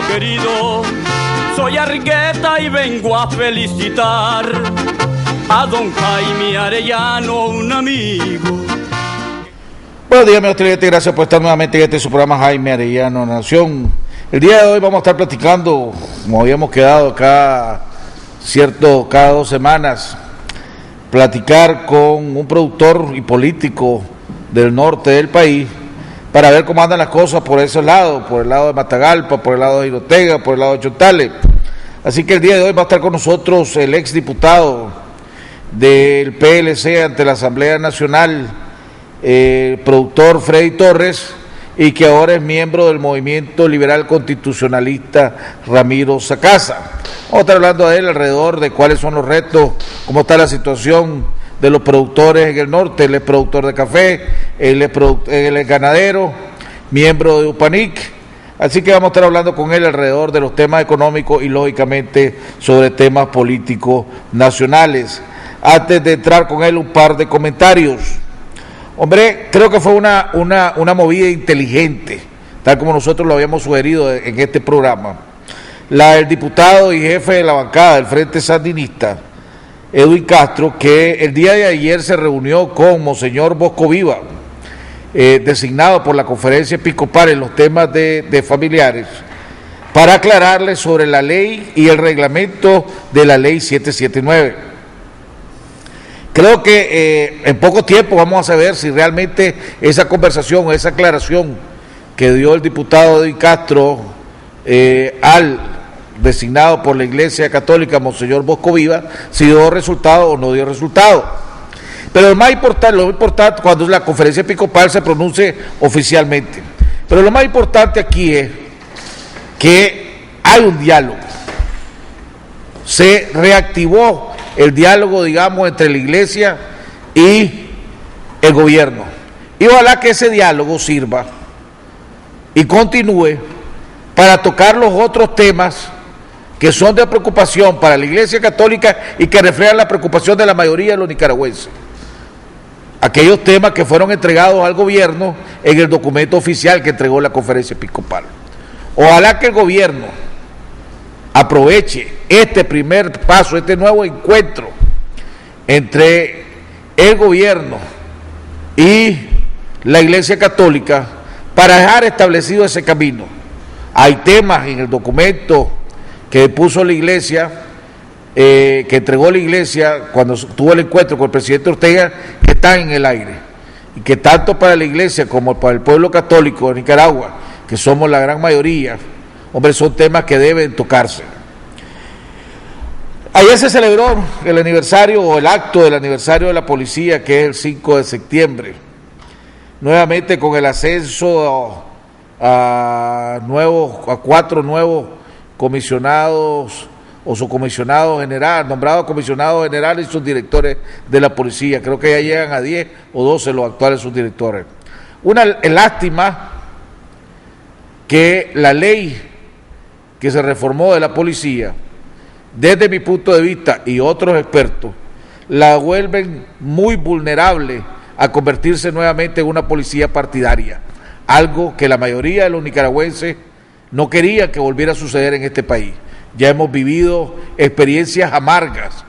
querido, soy Argueta y vengo a felicitar a don Jaime Arellano, un amigo. Buenos días, mi estudiante, gracias por estar nuevamente en este su programa Jaime Arellano Nación. El día de hoy vamos a estar platicando, como habíamos quedado cada 2 semanas, platicar con un productor y político del norte del país para ver cómo andan las cosas por ese lado, por el lado de Matagalpa, por el lado de Jirotega, por el lado de Chontales. Así que el día de hoy va a estar con nosotros el exdiputado del PLC ante la Asamblea Nacional, el productor Freddy Torres, y que ahora es miembro del Movimiento Liberal Constitucionalista Ramiro Sacasa. Vamos a estar hablando de él alrededor de cuáles son los retos, cómo está la situación de los productores en el norte. Él es productor de café, él es ganadero, miembro de UPANIC, así que vamos a estar hablando con él alrededor de los temas económicos y lógicamente sobre temas políticos nacionales. Antes de entrar con él, un par de comentarios. Hombre, creo que fue una movida inteligente, tal como nosotros lo habíamos sugerido en este programa. El diputado y jefe de la bancada del Frente Sandinista, Edwin Castro, que el día de ayer se reunió con Monseñor Bosco Viva, designado por la Conferencia Episcopal en los temas de familiares, para aclararle sobre la ley y el reglamento de la ley 779. Creo que en poco tiempo vamos a saber si realmente esa conversación o esa aclaración que dio el diputado Edwin Castro al designado por la Iglesia Católica, Monseñor Bosco Viva, si dio resultado o no dio resultado. Pero lo más importante cuando la Conferencia Episcopal se pronuncie oficialmente. Pero lo más importante aquí es que hay un diálogo. Se reactivó el diálogo, digamos, entre la Iglesia y el gobierno. Y ojalá que ese diálogo sirva y continúe para tocar los otros temas que son de preocupación para la Iglesia Católica y que reflejan la preocupación de la mayoría de los nicaragüenses. Aquellos temas que fueron entregados al gobierno en el documento oficial que entregó la Conferencia Episcopal. Ojalá que el gobierno aproveche este primer paso, este nuevo encuentro entre el gobierno y la Iglesia Católica para dejar establecido ese camino. Hay temas en el documento que puso la Iglesia, que entregó la Iglesia cuando tuvo el encuentro con el presidente Ortega, que están en el aire, y que tanto para la Iglesia como para el pueblo católico de Nicaragua, que somos la gran mayoría, hombre, son temas que deben tocarse. Ayer se celebró el aniversario o el acto del aniversario de la policía, que es el 5 de septiembre, nuevamente con el ascenso a 4 nuevos comisionados o subcomisionados generales, nombrados comisionados generales y subdirectores de la policía. Creo que ya llegan a 10 o 12 los actuales subdirectores. Una lástima que la ley que se reformó de la policía, desde mi punto de vista y otros expertos, la vuelven muy vulnerable a convertirse nuevamente en una policía partidaria, algo que la mayoría de los nicaragüenses no quería que volviera a suceder en este país. Ya hemos vivido experiencias amargas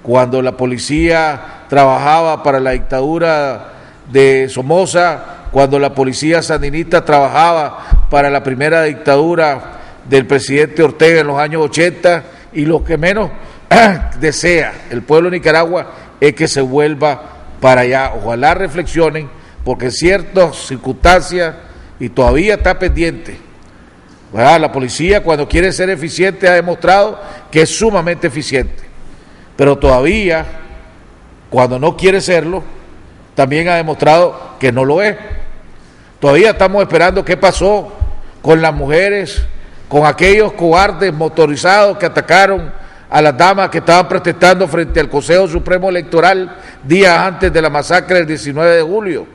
cuando la policía trabajaba para la dictadura de Somoza, cuando la policía sandinista trabajaba para la primera dictadura del presidente Ortega en los años 80, y lo que menos desea el pueblo de Nicaragua es que se vuelva para allá. Ojalá reflexionen, porque en ciertas circunstancias, y todavía está pendiente, ¿verdad? La policía, cuando quiere ser eficiente, ha demostrado que es sumamente eficiente, pero todavía, cuando no quiere serlo, también ha demostrado que no lo es. Todavía estamos esperando qué pasó con las mujeres, con aquellos cobardes motorizados que atacaron a las damas que estaban protestando frente al Consejo Supremo Electoral días antes de la masacre del 19 de julio,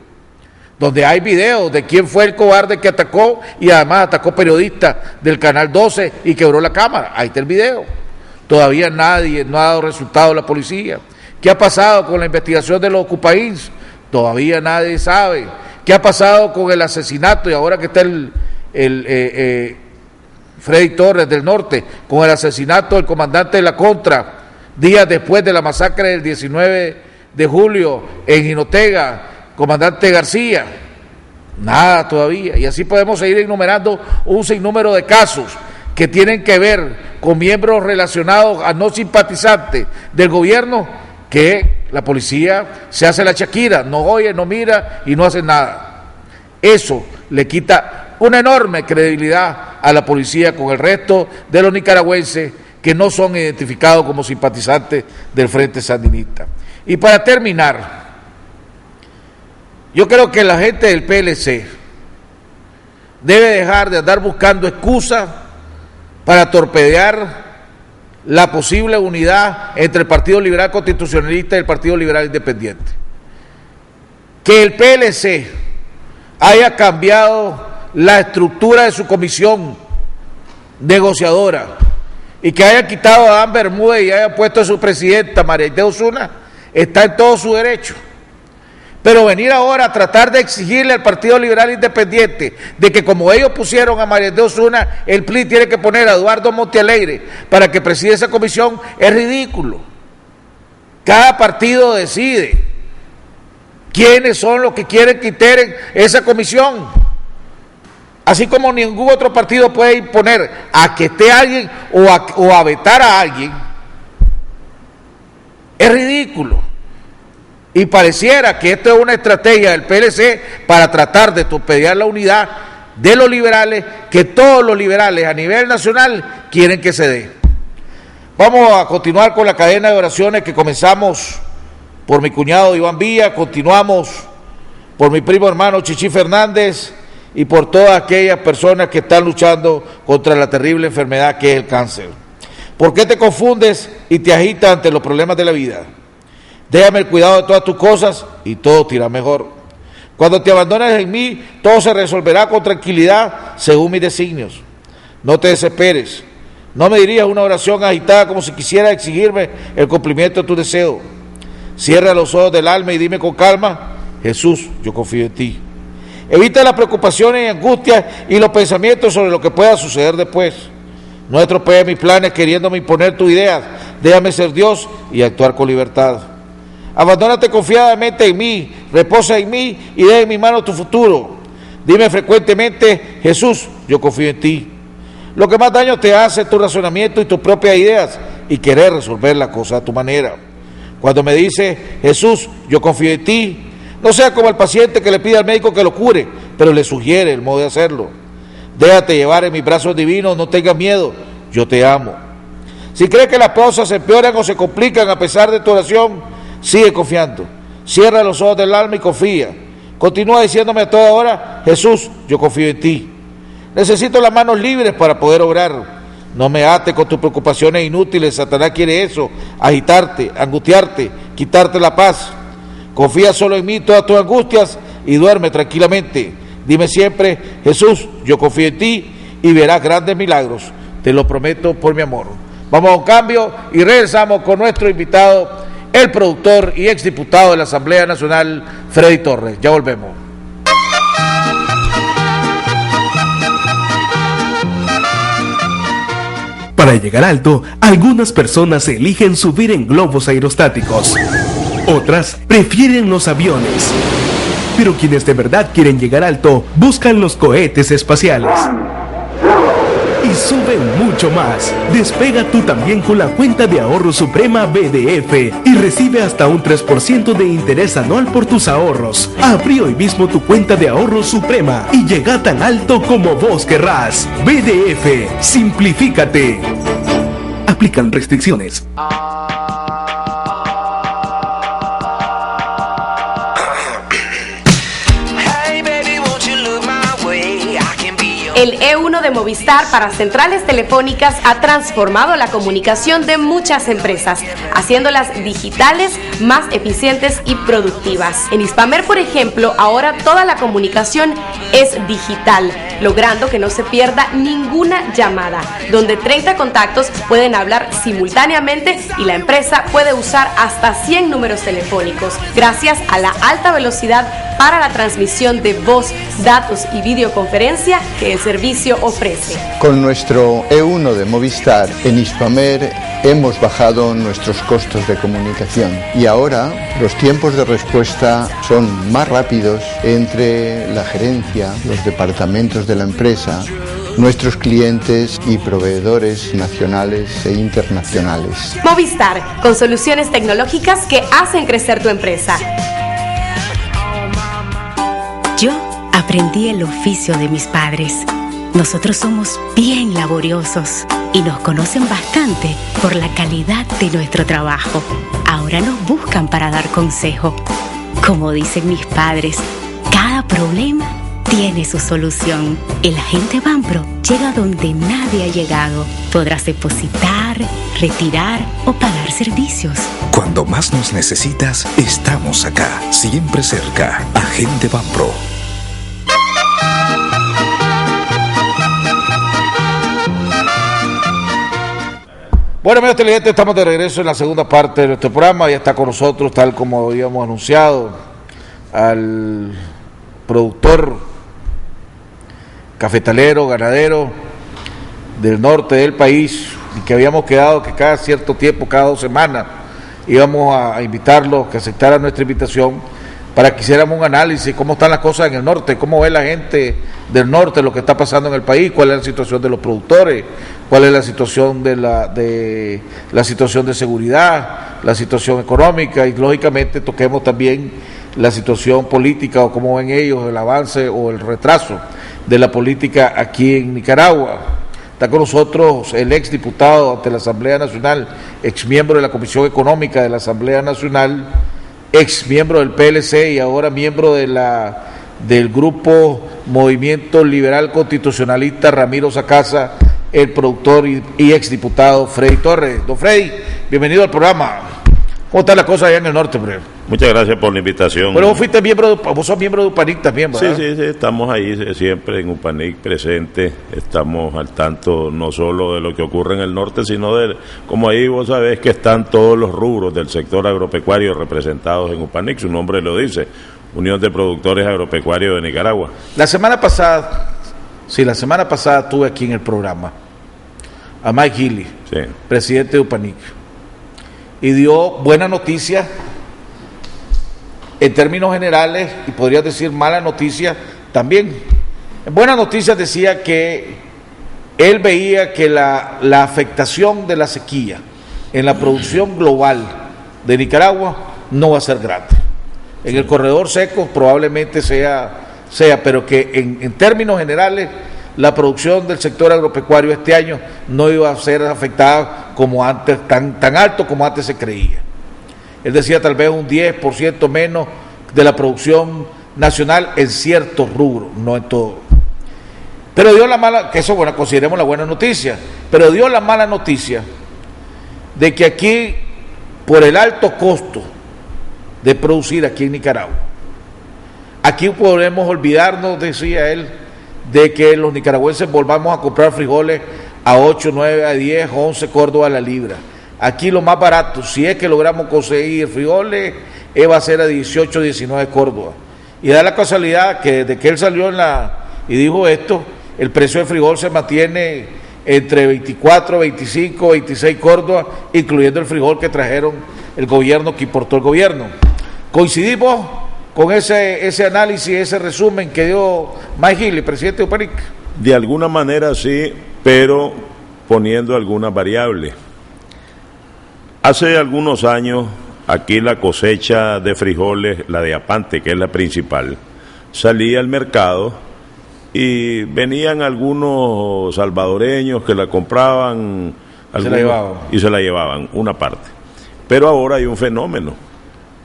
donde hay videos de quién fue el cobarde que atacó, y además atacó periodistas del Canal 12 y quebró la cámara. Ahí está el video. Todavía nadie, no ha dado resultado la policía. ¿Qué ha pasado con la investigación de los Ocupains? Todavía nadie sabe. ¿Qué ha pasado con el asesinato? Y ahora que está Freddy Torres del Norte, con el asesinato del comandante de la Contra, días después de la masacre del 19 de julio en Jinotega, comandante García, nada todavía, y así podemos seguir enumerando un sinnúmero de casos que tienen que ver con miembros relacionados a no simpatizantes del gobierno, que la policía se hace la Shakira, no oye, no mira y no hace nada. Eso le quita una enorme credibilidad a la policía con el resto de los nicaragüenses que no son identificados como simpatizantes del Frente Sandinista. Y para terminar, yo creo que la gente del PLC debe dejar de andar buscando excusas para torpedear la posible unidad entre el Partido Liberal Constitucionalista y el Partido Liberal Independiente. Que el PLC haya cambiado la estructura de su comisión negociadora y que haya quitado a Adán Bermúdez y haya puesto a su presidenta María Osuna, está en todo su derecho. Pero venir ahora a tratar de exigirle al Partido Liberal Independiente de que como ellos pusieron a María Osuna, el PLI tiene que poner a Eduardo Montealegre para que presida esa comisión, es ridículo. Cada partido decide quiénes son los que quieren que integren esa comisión. Así como ningún otro partido puede imponer a que esté alguien o a vetar a alguien, es ridículo. Y pareciera que esto es una estrategia del PLC para tratar de torpedear la unidad de los liberales, que todos los liberales a nivel nacional quieren que se dé. Vamos a continuar con la cadena de oraciones que comenzamos por mi cuñado Iván Villa, continuamos por mi primo hermano Chichi Fernández y por todas aquellas personas que están luchando contra la terrible enfermedad que es el cáncer. ¿Por qué te confundes y te agitas ante los problemas de la vida? Déjame el cuidado de todas tus cosas y todo te irá mejor. Cuando te abandones en mí, todo se resolverá con tranquilidad según mis designios. No te desesperes. No me dirías una oración agitada como si quisieras exigirme el cumplimiento de tu deseo. Cierra los ojos del alma y dime con calma: Jesús, yo confío en ti. Evita las preocupaciones y angustias y los pensamientos sobre lo que pueda suceder después. No estropees mis planes queriéndome imponer tus ideas. Déjame ser Dios y actuar con libertad. Abandónate confiadamente en mí, reposa en mí y deja en mi mano tu futuro. Dime frecuentemente: Jesús, yo confío en ti. Lo que más daño te hace es tu razonamiento y tus propias ideas y querer resolver la cosa a tu manera. Cuando me dices: Jesús, yo confío en ti, no sea como el paciente que le pide al médico que lo cure, pero le sugiere el modo de hacerlo. Déjate llevar en mis brazos divinos, no tengas miedo, yo te amo. Si crees que las cosas se empeoran o se complican a pesar de tu oración, sigue confiando. Cierra los ojos del alma y confía. Continúa diciéndome a toda hora: Jesús, yo confío en ti. Necesito las manos libres para poder obrar. No me ates con tus preocupaciones inútiles. Satanás quiere eso: agitarte, angustiarte, quitarte la paz. Confía solo en mí todas tus angustias y duerme tranquilamente. Dime siempre: Jesús, yo confío en ti, y verás grandes milagros. Te lo prometo por mi amor. Vamos a un cambio y regresamos con nuestro invitado, el productor y exdiputado de la Asamblea Nacional, Freddy Torres. Ya volvemos. Para llegar alto, algunas personas eligen subir en globos aerostáticos. Otras prefieren los aviones. Pero quienes de verdad quieren llegar alto, buscan los cohetes espaciales. Y suben mucho más. Despega tú también con la cuenta de ahorro Suprema BDF y recibe hasta un 3% de interés anual por tus ahorros. Abrí hoy mismo tu cuenta de ahorro Suprema y llega tan alto como vos querrás. BDF, simplifícate. Aplican restricciones. El E1 de Movistar para centrales telefónicas ha transformado la comunicación de muchas empresas, haciéndolas digitales, más eficientes y productivas. En Hispamer, por ejemplo, ahora toda la comunicación es digital, logrando que no se pierda ninguna llamada, donde 30 contactos pueden hablar simultáneamente y la empresa puede usar hasta 100 números telefónicos, gracias a la alta velocidad para la transmisión de voz, datos y videoconferencia que el servicio ofrece. Con nuestro E1 de Movistar en Hispamer hemos bajado nuestros costos de comunicación y ahora los tiempos de respuesta son más rápidos entre la gerencia, los departamentos de la empresa, nuestros clientes y proveedores nacionales e internacionales. Movistar, con soluciones tecnológicas que hacen crecer tu empresa. Yo aprendí el oficio de mis padres. Nosotros somos bien laboriosos y nos conocen bastante por la calidad de nuestro trabajo. Ahora nos buscan para dar consejo. Como dicen mis padres, cada problema tiene su solución. El agente Banpro llega donde nadie ha llegado. Podrás depositar, retirar o pagar servicios. Cuando más nos necesitas, estamos acá, siempre cerca. Agente Banpro. Bueno, amigos televidentes, estamos de regreso en la segunda parte de nuestro programa. Ya está con nosotros, tal como habíamos anunciado, al productor cafetalero, ganadero del norte del país, y que habíamos quedado que cada cierto tiempo, cada 2 semanas, íbamos a invitarlo, que aceptara nuestra invitación para que hiciéramos un análisis de cómo están las cosas en el norte, cómo ve la gente del norte lo que está pasando en el país, cuál es la situación de los productores, cuál es la situación de la situación de seguridad, la situación económica, y lógicamente toquemos también la situación política o cómo ven ellos el avance o el retraso de la política aquí en Nicaragua. Está con nosotros el ex diputado ante la Asamblea Nacional, ex miembro de la Comisión Económica de la Asamblea Nacional, ex miembro del PLC y ahora miembro del grupo Movimiento Liberal Constitucionalista, Ramiro Sacasa, el productor y ex diputado Freddy Torres. Don Freddy, bienvenido al programa. ¿Cómo están las cosas allá en el norte, hombre? Muchas gracias por la invitación. Bueno, vos sos miembro de UPANIC también, ¿verdad? Sí, estamos ahí siempre en UPANIC presente, estamos al tanto no solo de lo que ocurre en el norte, sino como ahí vos sabés que están todos los rubros del sector agropecuario representados en UPANIC, su nombre lo dice, Unión de Productores Agropecuarios de Nicaragua. La semana pasada estuve aquí en el programa a Mike Healy, sí, presidente de UPANIC, y dio buena noticia en términos generales, y podrías decir mala noticia también. En buenas noticias decía que él veía que la afectación de la sequía en la producción global de Nicaragua no va a ser grande. En el corredor seco probablemente sea, pero que en términos generales la producción del sector agropecuario este año no iba a ser afectada como antes, tan alto como antes se creía. Él decía tal vez un 10% menos de la producción nacional en ciertos rubros, no en todo. Pero dio la mala, que eso, bueno, consideremos la buena noticia, pero dio la mala noticia de que aquí, por el alto costo de producir aquí en Nicaragua, aquí podemos olvidarnos, decía él, de que los nicaragüenses volvamos a comprar frijoles a 8, 9, a 10, 11 córdobas a la libra. Aquí lo más barato, si es que logramos conseguir frijoles, va a ser a 18, 19 córdobas. Y da la casualidad que desde que él salió y dijo esto, el precio del frijol se mantiene entre 24, 25, 26 córdobas, incluyendo el frijol que trajeron el gobierno, que importó el gobierno. ¿Coincidimos con ese análisis, ese resumen que dio Mike Healy, presidente de UPANIC? De alguna manera sí, pero poniendo algunas variables. Hace algunos años, aquí la cosecha de frijoles, la de Apante, que es la principal, salía al mercado y venían algunos salvadoreños que la compraban y se la llevaban, una parte. Pero ahora hay un fenómeno.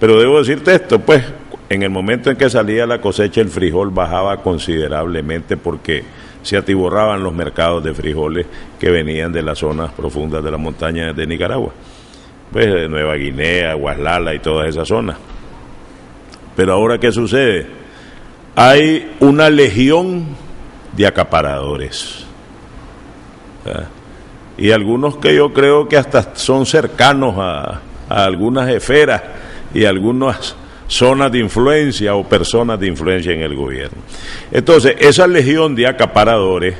Pero debo decirte esto, pues, en el momento en que salía la cosecha, el frijol bajaba considerablemente porque se atiborraban los mercados de frijoles que venían de las zonas profundas de la montaña de Nicaragua. pues de Nueva Guinea, Guaslala y todas esas zonas. Pero ahora, ¿qué sucede? Hay una legión de acaparadores, ¿verdad? Y algunos que yo creo que hasta son cercanos a algunas esferas y algunas zonas de influencia o personas de influencia en el gobierno. Entonces, esa legión de acaparadores,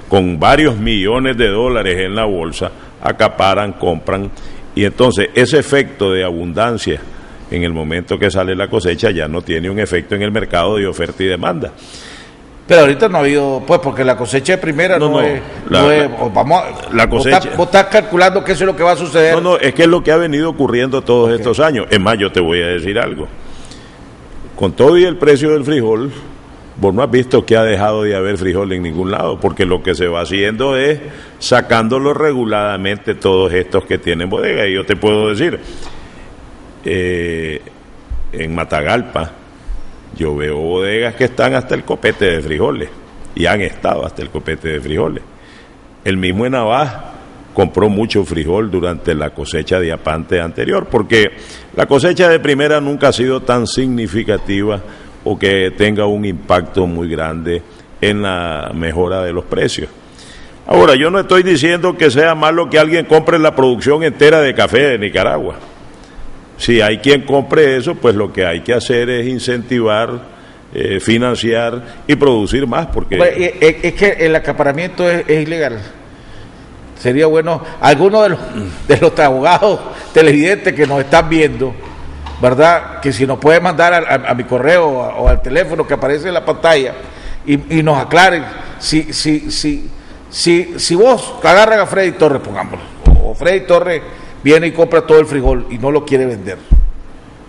con varios millones de dólares en la bolsa, acaparan, compran, y entonces ese efecto de abundancia en el momento que sale la cosecha ya no tiene un efecto en el mercado de oferta y demanda. Pero ahorita no ha habido, pues, porque la cosecha de primera no es, la cosecha. Vos estás calculando que eso es lo que va a suceder. No, es que es lo que ha venido ocurriendo todos estos años. Es más, yo te voy a decir algo. Con todo y el precio del frijol, vos no has visto que ha dejado de haber frijol en ningún lado, porque lo que se va haciendo es sacándolo reguladamente todos estos que tienen bodega. Y yo te puedo decir, en Matagalpa, yo veo bodegas que están hasta el copete de frijoles, y han estado hasta el copete de frijoles. El mismo en Navá compró mucho frijol durante la cosecha de apante anterior, porque la cosecha de primera nunca ha sido tan significativa o que tenga un impacto muy grande en la mejora de los precios. Ahora, yo no estoy diciendo que sea malo que alguien compre la producción entera de café de Nicaragua. Si hay quien compre eso, pues lo que hay que hacer es incentivar, financiar y producir más, porque... Es que el acaparamiento es ilegal. Sería bueno, algunos de los abogados televidentes que nos están viendo, ¿verdad?, que si nos puede mandar a mi correo o al teléfono que aparece en la pantalla y nos aclaren si vos agarran a Freddy Torres, pongámoslo, o Freddy Torres viene y compra todo el frijol y no lo quiere vender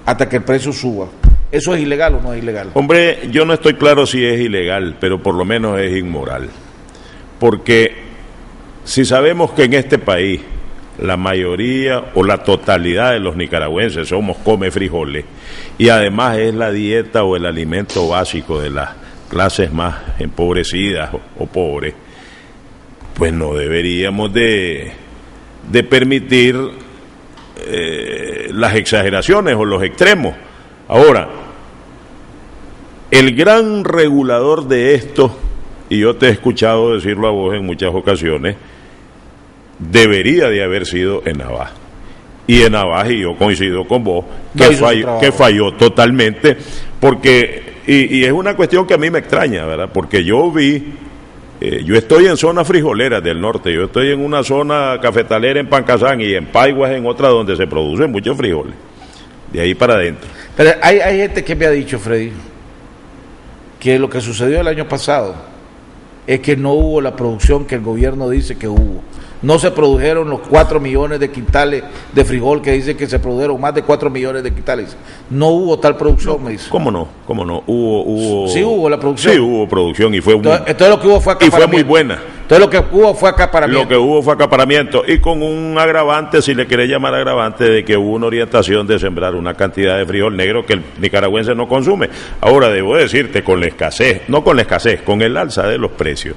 hasta que el precio suba, ¿eso es ilegal o no es ilegal? Hombre, yo no estoy claro si es ilegal, pero por lo menos es inmoral, porque si sabemos que en este país la mayoría o la totalidad de los nicaragüenses come frijoles, y además es la dieta o el alimento básico de las clases más empobrecidas o pobres, pues no deberíamos de permitir las exageraciones o los extremos. Ahora, el gran regulador de esto, y yo te he escuchado decirlo a vos en muchas ocasiones, debería de haber sido en Navá. Y en Navá, y yo coincido con vos, que falló totalmente, porque, y es una cuestión que a mí me extraña, ¿verdad? Porque yo yo estoy en zonas frijoleras del norte, yo estoy en una zona cafetalera en Pancasán y en Paiguas en otra donde se producen muchos frijoles, de ahí para adentro. Pero hay gente que me ha dicho, Freddy, que lo que sucedió el año pasado es que no hubo la producción que el gobierno dice que hubo. No se produjeron los 4 millones de quintales de frijol que dice que se produjeron más de 4 millones de quintales. No hubo tal producción, me dice. ¿Cómo no? Hubo... Sí hubo la producción. Sí hubo producción y fue entonces lo que hubo fue acaparamiento. Y fue muy buena. Entonces lo que hubo fue acaparamiento. Lo que hubo fue acaparamiento, y con un agravante, si le querés llamar agravante, de que hubo una orientación de sembrar una cantidad de frijol negro que el nicaragüense no consume. Ahora, debo decirte, con el alza de los precios,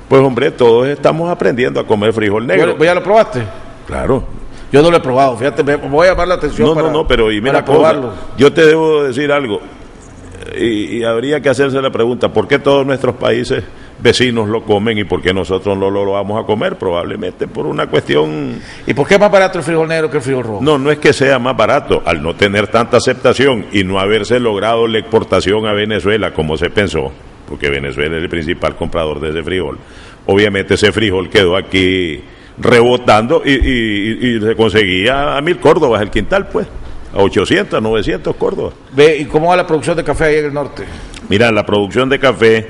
pues hombre, todos estamos aprendiendo a comer frijol negro. ¿Vos ya lo probaste? Claro. Yo no lo he probado, fíjate, me voy a llamar la atención pero y mira, probarlo. Yo te debo decir algo, y habría que hacerse la pregunta, ¿por qué todos nuestros países vecinos lo comen y por qué nosotros no lo vamos a comer? Probablemente por una cuestión... ¿Y por qué es más barato el frijol negro que el frijol rojo? No es que sea más barato, al no tener tanta aceptación y no haberse logrado la exportación a Venezuela como se pensó, porque Venezuela es el principal comprador de ese frijol. Obviamente ese frijol quedó aquí rebotando y se conseguía a 1.000 córdobas el quintal, pues, a 800, 900 córdobas. ¿Y cómo va la producción de café ahí en el norte? Mira, la producción de café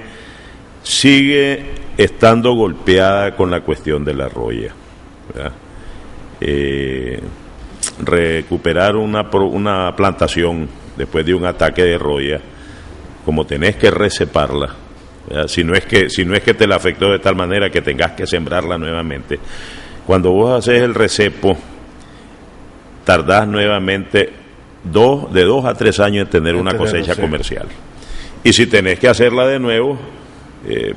sigue estando golpeada con la cuestión de la roya, ¿verdad? Recuperar una plantación después de un ataque de roya, como tenés que receparla, ¿verdad? Si no es que te la afectó de tal manera que tengas que sembrarla nuevamente, cuando vos haces el recepo, tardás nuevamente de 2 a 3 años en tener una cosecha comercial, y si tenés que hacerla de nuevo,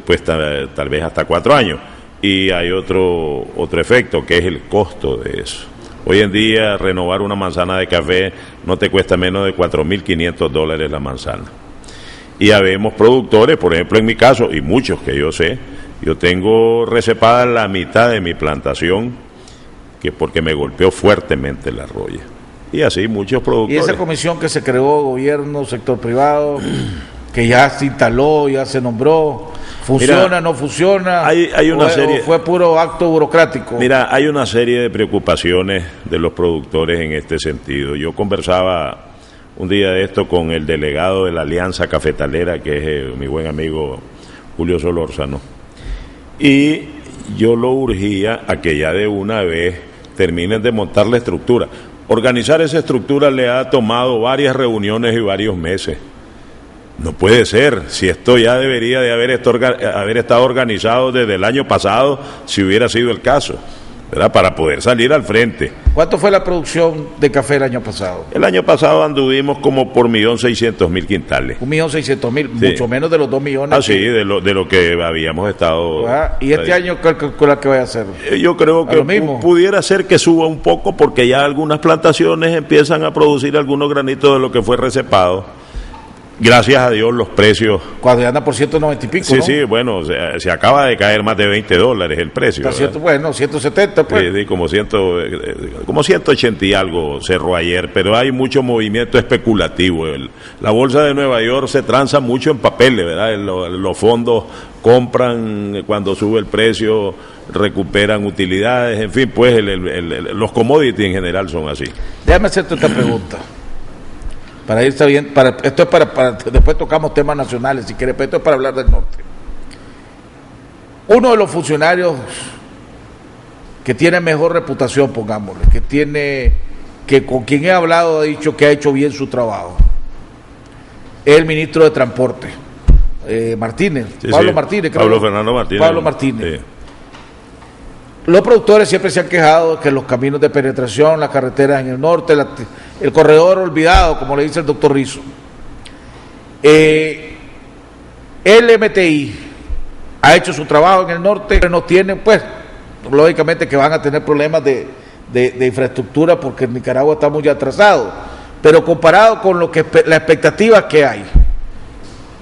pues tal vez hasta 4 años. Y hay otro efecto, que es el costo de eso, Hoy en día renovar una manzana de café no te cuesta menos de $4.500 la manzana. Y habemos productores, por ejemplo en mi caso, y muchos que yo sé, yo tengo recepada la mitad de mi plantación, que porque me golpeó fuertemente la roya. Y así muchos productores. Y esa comisión que se creó, gobierno, sector privado, que ya se instaló, ya se nombró, ¿funciona, mira, no funciona? Hay una serie, ¿o fue puro acto burocrático? Mira, hay una serie de preocupaciones de los productores en este sentido. Yo conversaba un día de esto con el delegado de la Alianza Cafetalera, que es mi buen amigo Julio Solórzano, y yo lo urgía a que ya de una vez terminen de montar la estructura. Organizar esa estructura le ha tomado varias reuniones y varios meses. No puede ser, si esto ya debería de haber estado organizado desde el año pasado, si hubiera sido el caso, ¿verdad? Para poder salir al frente. ¿Cuánto fue la producción de café el año pasado? El año pasado anduvimos como por 1.600.000 quintales. 1.600.000, sí, mucho menos de los 2 millones. Ah, sí, de lo que habíamos estado. ¿Y este año qué calcula que vaya a hacer? Yo creo que pudiera ser que suba un poco, porque ya algunas plantaciones empiezan a producir algunos granitos de lo que fue recepado. Gracias a Dios los precios. Cuando ya anda por 190 y pico, sí, ¿no? Sí, bueno, se acaba de caer más de $20 el precio. Bueno, 170 pues. Sí, como 180 y algo cerró ayer, pero hay mucho movimiento especulativo. La bolsa de Nueva York se transa mucho en papeles, ¿verdad? Los fondos compran cuando sube el precio, recuperan utilidades, en fin, pues los commodities en general son así. Déjame hacerte esta pregunta. Para irse bien, esto es para después tocamos temas nacionales, si quieres, pero esto es para hablar del norte. Uno de los funcionarios que tiene mejor reputación, pongámosle, que con quien he hablado ha dicho que ha hecho bien su trabajo, es el ministro de Transporte, Martínez, sí, Pablo sí. Martínez. Pablo Fernando Martínez. Pablo Martínez. Sí. Los productores siempre se han quejado de que los caminos de penetración, las carreteras en el norte, el corredor olvidado, como le dice el doctor Rizzo. El MTI ha hecho su trabajo en el norte, pero no tienen, pues, lógicamente que van a tener problemas de infraestructura porque en Nicaragua estamos ya atrasados. Pero comparado con las expectativas que hay,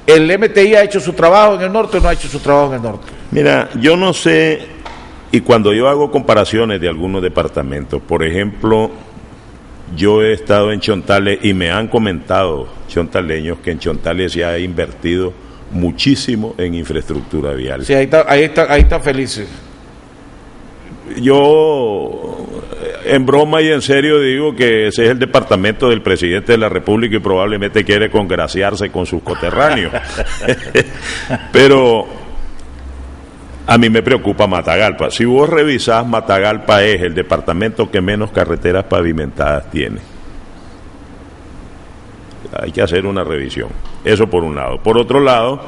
¿el MTI ha hecho su trabajo en el norte o no ha hecho su trabajo en el norte? Mira, yo no sé. Y cuando yo hago comparaciones de algunos departamentos, por ejemplo, yo he estado en Chontales y me han comentado chontaleños que en Chontales se ha invertido muchísimo en infraestructura vial. Sí, ahí está Felices. Yo, en broma y en serio, digo que ese es el departamento del presidente de la República y probablemente quiere congraciarse con sus coterráneos. Pero a mí me preocupa Matagalpa. Si vos revisás, Matagalpa es el departamento que menos carreteras pavimentadas tiene. Hay que hacer una revisión. Eso por un lado. Por otro lado,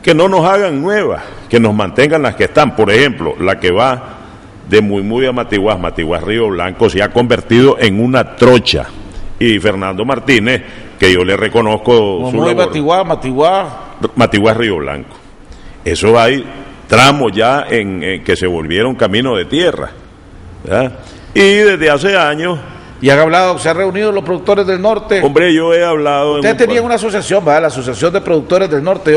que no nos hagan nuevas, que nos mantengan las que están. Por ejemplo, la que va de Muy a Matiguás Río Blanco, se ha convertido en una trocha. Y Fernando Martínez, que yo le reconozco su labor. Matiguás Río Blanco. Eso hay tramos ya en que se volvieron camino de tierra, ¿verdad? Y desde hace años. ¿Y han hablado, se han reunido los productores del norte? Hombre, yo he hablado. Ustedes tenían una asociación, ¿verdad? La Asociación de Productores del Norte.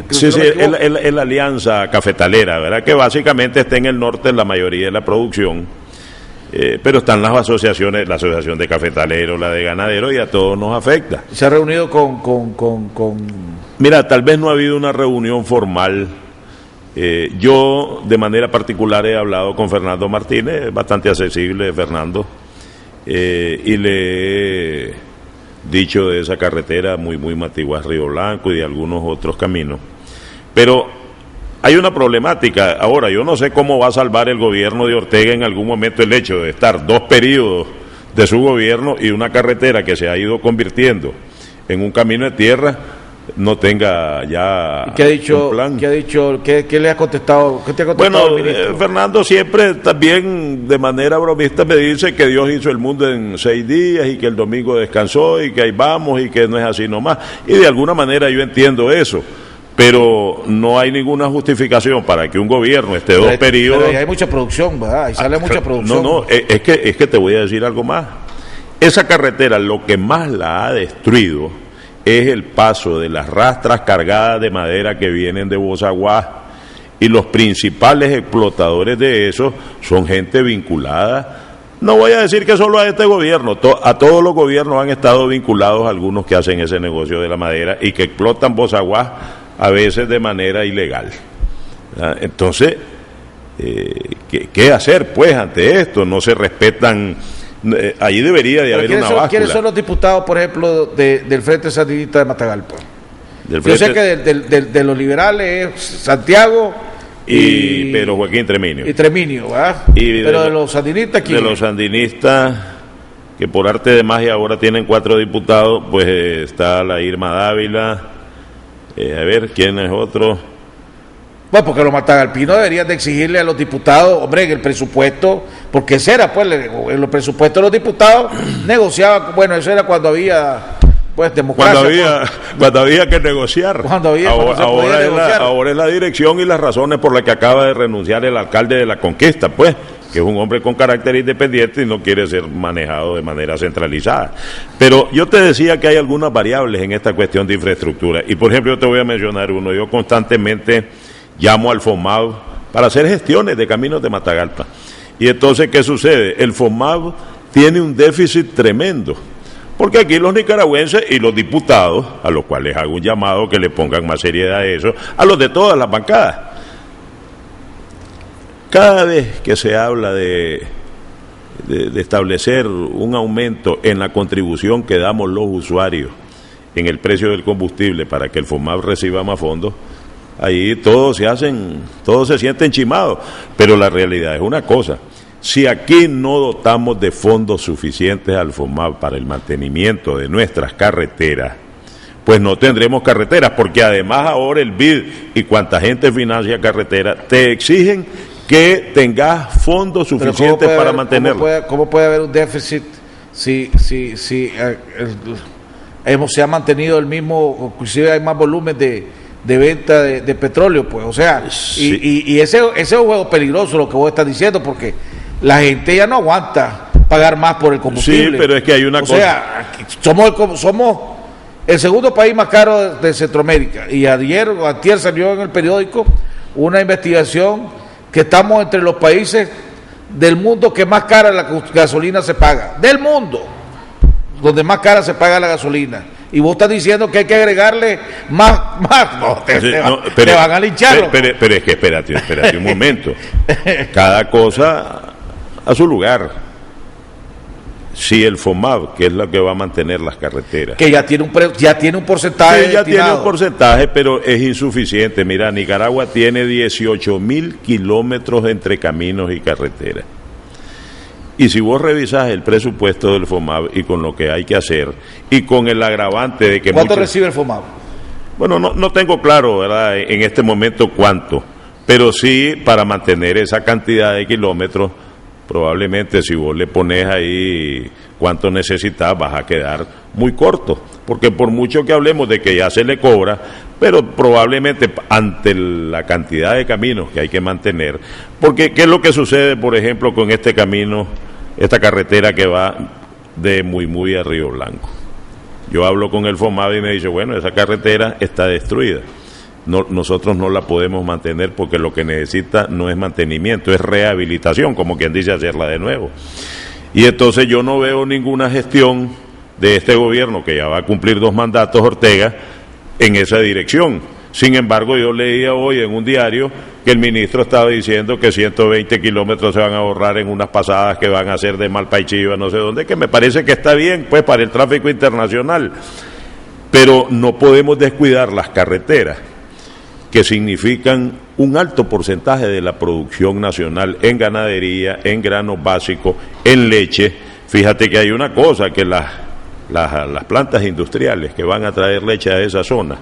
Sí, es la Alianza Cafetalera, ¿verdad? Que básicamente está en el norte la mayoría de la producción. Pero están las asociaciones, la Asociación de Cafetaleros, la de Ganaderos, y a todos nos afecta. ¿Se ha reunido con...? Mira, tal vez no ha habido una reunión formal. Yo, de manera particular, he hablado con Fernando Martínez, bastante accesible, Fernando, y le he dicho de esa carretera muy Matiguás Río Blanco y de algunos otros caminos. Pero hay una problemática. Ahora, yo no sé cómo va a salvar el gobierno de Ortega en algún momento el hecho de estar 2 periodos de su gobierno y una carretera que se ha ido convirtiendo en un camino de tierra no tenga ya un plan. ¿Qué le ha contestado? ¿Qué te ha contestado el ministro? Fernando siempre también de manera bromista me dice que Dios hizo el mundo en 6 días y que el domingo descansó y que ahí vamos y que no es así nomás. Y de alguna manera yo entiendo eso. pero no hay ninguna justificación para que un gobierno esté dos periodos. Pero ahí hay mucha producción, ¿verdad? Ahí sale mucha producción. No, es que te voy a decir algo más. Esa carretera lo que más la ha destruido es el paso de las rastras cargadas de madera que vienen de Bozaguá, y los principales explotadores de eso son gente vinculada. No voy a decir que solo a este gobierno, a todos los gobiernos han estado vinculados algunos que hacen ese negocio de la madera y que explotan Bozaguá a veces de manera ilegal. Entonces, ¿qué hacer pues ante esto? No se respetan, allí debería de haber una báscula. ¿Quiénes son los diputados, por ejemplo, del Frente Sandinista de Matagalpa? Yo sé que de los liberales es Santiago y Pedro Joaquín Treminio. Y Treminio, ¿verdad? Pero de los sandinistas, ¿quién? De los sandinistas, que por arte de magia ahora tienen 4 diputados, pues está la Irma Dávila, a ver, ¿quién es otro? Bueno, porque los matagalpinos deberían de exigirle a los diputados, hombre, en el presupuesto, porque ese era, pues, en los presupuestos de los diputados negociaban, bueno, eso era cuando había, pues, democracia. Cuando había que negociar. Ahora es la dirección y las razones por las que acaba de renunciar el alcalde de La Conquista, pues, que es un hombre con carácter independiente y no quiere ser manejado de manera centralizada. Pero yo te decía que hay algunas variables en esta cuestión de infraestructura, y por ejemplo yo te voy a mencionar uno. Yo constantemente llamo al FOMAV para hacer gestiones de caminos de Matagalpa. Y entonces, ¿qué sucede? El FOMAV tiene un déficit tremendo, porque aquí los nicaragüenses y los diputados, a los cuales hago un llamado que le pongan más seriedad a eso, a los de todas las bancadas, cada vez que se habla de establecer un aumento en la contribución que damos los usuarios en el precio del combustible para que el FOMAV reciba más fondos, ahí todos se sienten chimados. Pero la realidad es una cosa: si aquí no dotamos de fondos suficientes al FOMAV para el mantenimiento de nuestras carreteras, pues no tendremos carreteras, porque además ahora el BID y cuanta gente financia carreteras te exigen que tengas fondos suficientes para mantenerlas. ¿Cómo puede haber un déficit si se ha mantenido el mismo, inclusive hay más volumen de venta de petróleo, pues? O sea, sí. y ese es un juego peligroso lo que vos estás diciendo, porque la gente ya no aguanta pagar más por el combustible. Sí, pero es que hay una cosa. O sea, somos el segundo país más caro de Centroamérica, y antier salió en el periódico una investigación que estamos entre los países del mundo que más cara la gasolina se paga, del mundo, donde más cara se paga la gasolina. Y vos estás diciendo que hay que agregarle más. No, te van a linchar. Pero es que espérate un momento. Cada cosa a su lugar. Si el FOMAV, que es lo que va a mantener las carreteras, que ya tiene un porcentaje, sí, ya tiene un porcentaje, pero es insuficiente. Mira, Nicaragua tiene 18,000 kilómetros entre caminos y carreteras. Y si vos revisás el presupuesto del FOMAV y con lo que hay que hacer, y con el agravante de que... ¿Cuánto recibe el FOMAV? Bueno, no tengo claro, ¿verdad?, en este momento cuánto, pero sí, para mantener esa cantidad de kilómetros, probablemente si vos le pones ahí cuánto necesitas, vas a quedar muy corto, porque por mucho que hablemos de que ya se le cobra, pero probablemente ante la cantidad de caminos que hay que mantener, porque ¿qué es lo que sucede, por ejemplo, con este camino, esta carretera que va de Muy a Río Blanco? Yo hablo con el FOMAV y me dice, bueno, esa carretera está destruida. Nosotros no la podemos mantener porque lo que necesita no es mantenimiento, es rehabilitación, como quien dice, hacerla de nuevo. Y entonces yo no veo ninguna gestión de este gobierno, que ya va a cumplir 2 mandatos, Ortega, en esa dirección. Sin embargo, yo leía hoy en un diario que el ministro estaba diciendo que 120 kilómetros se van a ahorrar en unas pasadas que van a hacer de Malpaichiva, no sé dónde, que me parece que está bien, pues, para el tráfico internacional. Pero no podemos descuidar las carreteras, que significan un alto porcentaje de la producción nacional en ganadería, en granos básicos, en leche. Fíjate que hay una cosa, que las plantas industriales que van a traer leche a esa zona,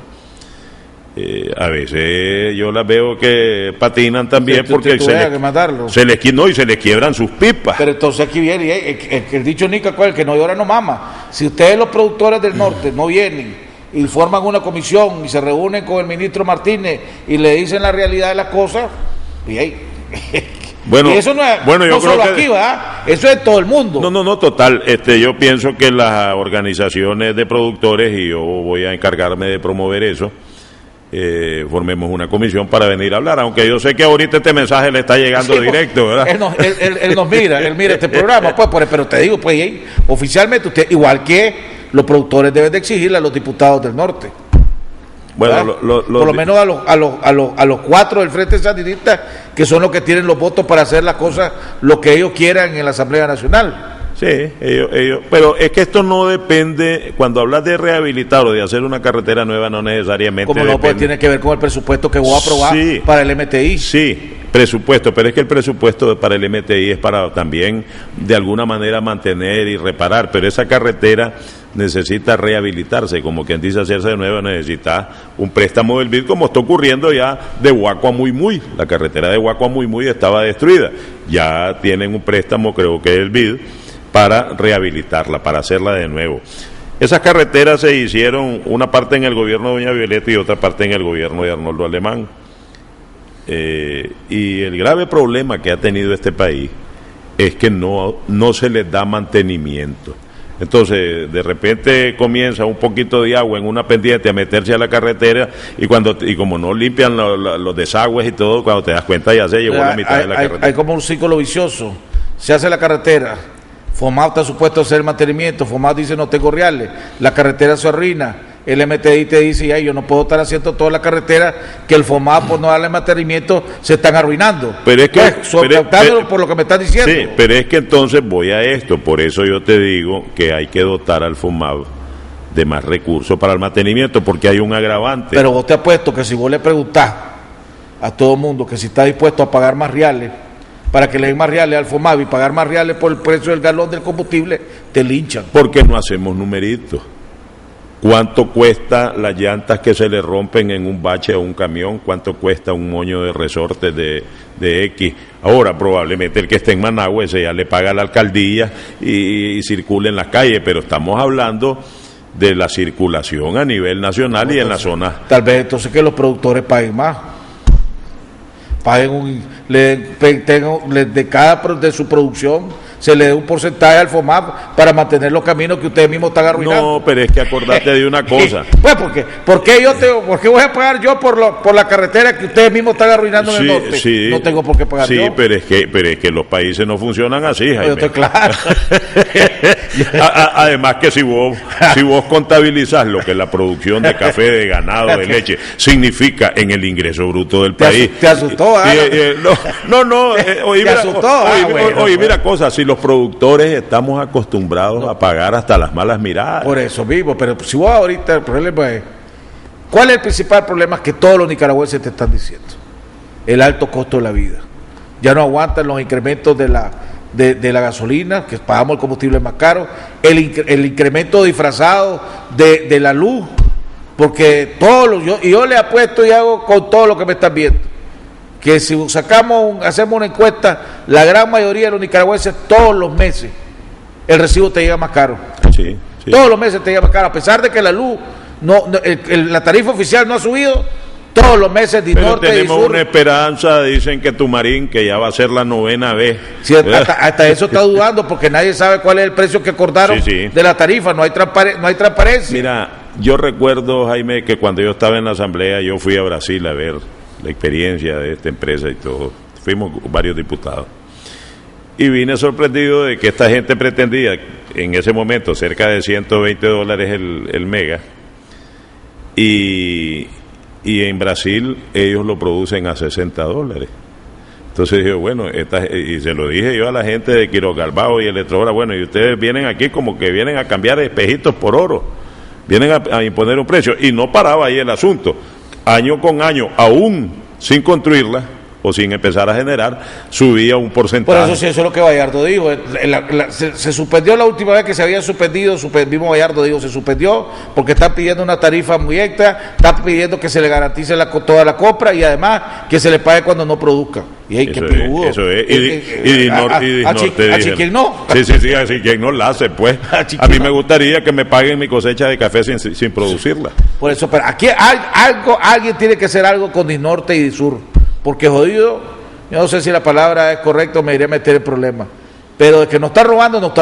a veces yo las veo que patinan también, porque se les quiebran sus pipas. Pero entonces aquí viene el dicho nica, el que no llora no mama. Si ustedes, los productores del norte, no vienen y forman una comisión y se reúnen con el ministro Martínez y le dicen la realidad de las cosas, y ahí... Bueno, y eso no es bueno, yo no creo solo que aquí, ¿verdad? Eso es todo el mundo. No, total. Yo pienso que las organizaciones de productores, y yo voy a encargarme de promover eso, formemos una comisión para venir a hablar, aunque yo sé que ahorita este mensaje le está llegando directo, ¿verdad? Él nos mira, él mira este programa, pues, pero te digo, pues, oficialmente usted, igual que los productores deben de exigirle a los diputados del norte. Bueno, por lo menos a los 4 del Frente Sandinista, que son los que tienen los votos para hacer las cosas lo que ellos quieran en la Asamblea Nacional. Sí, ellos, pero es que esto no depende, cuando hablas de rehabilitar o de hacer una carretera nueva, no necesariamente como no, pues tiene que ver con el presupuesto que voy a aprobar para el MTI. Sí, presupuesto, pero es que el presupuesto para el MTI es para también de alguna manera mantener y reparar, pero esa carretera necesita rehabilitarse, como quien dice hacerse de nuevo, necesita un préstamo del BID, como está ocurriendo ya de Huaco a Muy. La carretera de Huaco a Muy estaba destruida, ya tienen un préstamo, creo que es el BID, para rehabilitarla, para hacerla de nuevo. Esas carreteras se hicieron, una parte en el gobierno de doña Violeta y otra parte en el gobierno de Arnoldo Alemán. Y el grave problema que ha tenido este país es que no se les da mantenimiento. Entonces, de repente comienza un poquito de agua en una pendiente a meterse a la carretera y como no limpian los desagües y todo, cuando te das cuenta ya se llevó la mitad de la carretera. Hay como un círculo vicioso. Se hace la carretera, FOMAV está supuesto a hacer el mantenimiento, FOMAV dice no tengo reales, la carretera se arruina, el MTI te dice yo no puedo estar haciendo toda la carretera, que el FOMAV por no darle mantenimiento se están arruinando. Pero es que por lo que me estás diciendo. Sí, pero es que entonces voy a esto, por eso yo te digo que hay que dotar al FOMAV de más recursos para el mantenimiento, porque hay un agravante. Pero vos te apuesto que si vos le preguntás a todo el mundo que si está dispuesto a pagar más reales, para que le den más reales al FOMAV y pagar más reales por el precio del galón del combustible, te linchan. ¿Por qué no hacemos numeritos? ¿Cuánto cuesta las llantas que se le rompen en un bache a un camión? ¿Cuánto cuesta un moño de resorte de X? Ahora, probablemente el que esté en Managua, ese ya le paga a la alcaldía y circula en las calles, pero estamos hablando de la circulación a nivel nacional y en la zona. Tal vez entonces que los productores paguen más. Paguen de su producción se le dé un porcentaje al FOMAV para mantener los caminos que ustedes mismos están arruinando. No, pero es que acordate de una cosa. Pues, ¿por qué voy a pagar yo por la carretera que ustedes mismos están arruinando en el norte? Sí, no tengo por qué pagar yo. Sí, pero es que los países no funcionan así, Jaime. Yo estoy claro. Además que si vos contabilizas lo que la producción de café, de ganado, de leche, significa en el ingreso bruto del país. ¿Te asustó? Oye, mira cosas, si los productores estamos acostumbrados a pagar hasta las malas miradas. Por eso mismo, pero si vos ahorita el problema es, ¿cuál es el principal problema que todos los nicaragüenses te están diciendo? El alto costo de la vida. Ya no aguantan los incrementos de la gasolina, que pagamos el combustible más caro, el incremento disfrazado de la luz, porque yo le apuesto y hago con todo lo que me están viendo, que si hacemos una encuesta, la gran mayoría de los nicaragüenses todos los meses el recibo te llega más caro. Sí. Todos los meses te llega más caro, a pesar de que la luz, la tarifa oficial no ha subido, todos los meses de pero norte y sur. Tenemos una esperanza, dicen que Tumarín, que ya va a ser la 9ª vez. Sí, hasta eso está dudando, porque nadie sabe cuál es el precio que acordaron de la tarifa, no hay transparencia. Mira, yo recuerdo, Jaime, que cuando yo estaba en la asamblea, yo fui a Brasil a ver la experiencia de esta empresa y todo. Fuimos varios diputados. Y vine sorprendido de que esta gente pretendía, en ese momento, cerca de $120 el mega. Y en Brasil ellos lo producen a $60. Entonces dije, bueno, y se lo dije yo a la gente de Quirogalbao y Electrobras, bueno, y ustedes vienen aquí como que vienen a cambiar espejitos por oro, vienen a imponer un precio. Y no paraba ahí el asunto. Año con año, aún sin construirla, o sin empezar a generar, subía un porcentaje. Por eso sí, eso es lo que Bayardo dijo. Se suspendió la última vez que se había suspendido, mismo Bayardo dijo, se suspendió porque están pidiendo una tarifa muy extra, están pidiendo que se le garantice toda la compra y además que se le pague cuando no produzca. Y hay que peludo. Eso es. Y a Chiquén no. Sí, a Chiquén no la hace, pues. A mí me gustaría que me paguen mi cosecha de café sin producirla. Por eso, pero aquí alguien tiene que hacer algo con Dinorte y Disur, porque jodido, yo no sé si la palabra es correcta o me iría a meter el problema, pero de que nos está robando,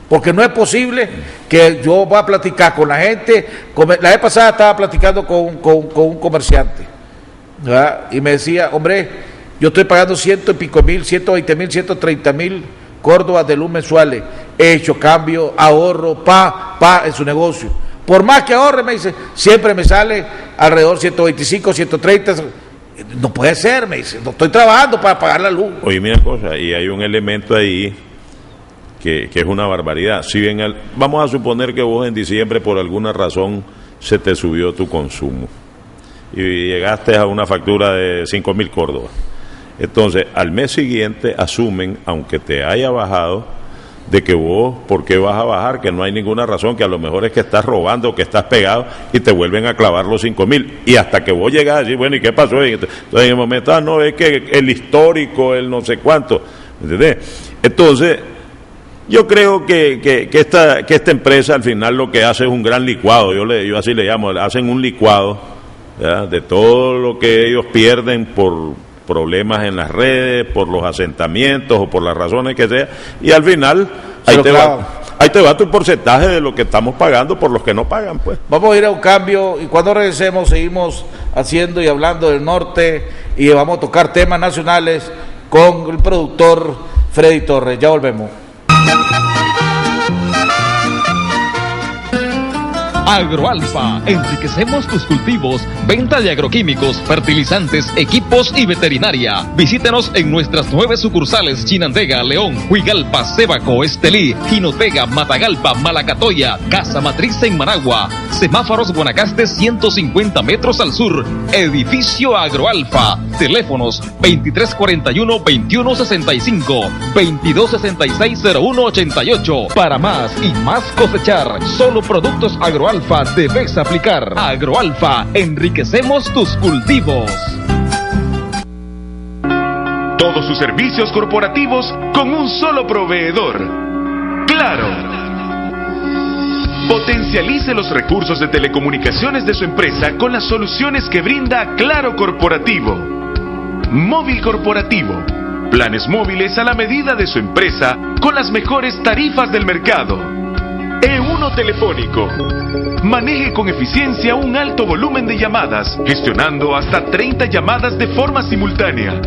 porque no es posible que yo vaya a platicar con la gente. La vez pasada estaba platicando con un comerciante, ¿verdad? Y me decía, hombre, yo estoy pagando 100 y pico mil, 120,000, 130,000 córdobas de luz mensuales, he hecho cambio, ahorro, en su negocio. Por más que ahorre, me dice, siempre me sale alrededor 125, 130. No puede ser, me dice, no estoy trabajando para pagar la luz. Oye, mira cosa, y hay un elemento ahí que es una barbaridad. Si bien vamos a suponer que vos en diciembre por alguna razón se te subió tu consumo y llegaste a una factura de 5,000 córdobas. Entonces, al mes siguiente asumen, aunque te haya bajado, de que vos, ¿por qué vas a bajar? Que no hay ninguna razón, que a lo mejor es que estás robando o que estás pegado y te vuelven a clavar los 5,000. Y hasta que vos llegas a decir, bueno, ¿y qué pasó? Entonces, en el momento, no, es que el histórico, el no sé cuánto, ¿entendés? Entonces, yo creo que esta empresa al final lo que hace es un gran licuado, yo así le llamo, hacen un licuado, ¿verdad?, de todo lo que ellos pierden por problemas en las redes, por los asentamientos o por las razones que sea, y al final ahí te va tu porcentaje de lo que estamos pagando por los que no pagan, pues. Vamos a ir a un cambio y cuando regresemos seguimos haciendo y hablando del norte y vamos a tocar temas nacionales con el productor Freddy Torres. Ya volvemos. Agroalfa, enriquecemos tus cultivos, venta de agroquímicos, fertilizantes, equipos y veterinaria. Visítenos en nuestras 9 sucursales: Chinandega, León, Huigalpa, Sébaco, Estelí, Jinotega, Matagalpa, Malacatoya, Casa Matriz en Managua, Semáforos Guanacaste 150 metros al sur, Edificio Agroalfa. Teléfonos 2341-2165, 2266-0188. Para más y más cosechar, solo productos Agroalfa debes aplicar. Agroalfa, enriquecemos tus cultivos. Todos sus servicios corporativos con un solo proveedor. Claro. Potencialice los recursos de telecomunicaciones de su empresa con las soluciones que brinda Claro Corporativo. Móvil corporativo. Planes móviles a la medida de su empresa con las mejores tarifas del mercado. E1 telefónico. Maneje con eficiencia un alto volumen de llamadas, gestionando hasta 30 llamadas de forma simultánea.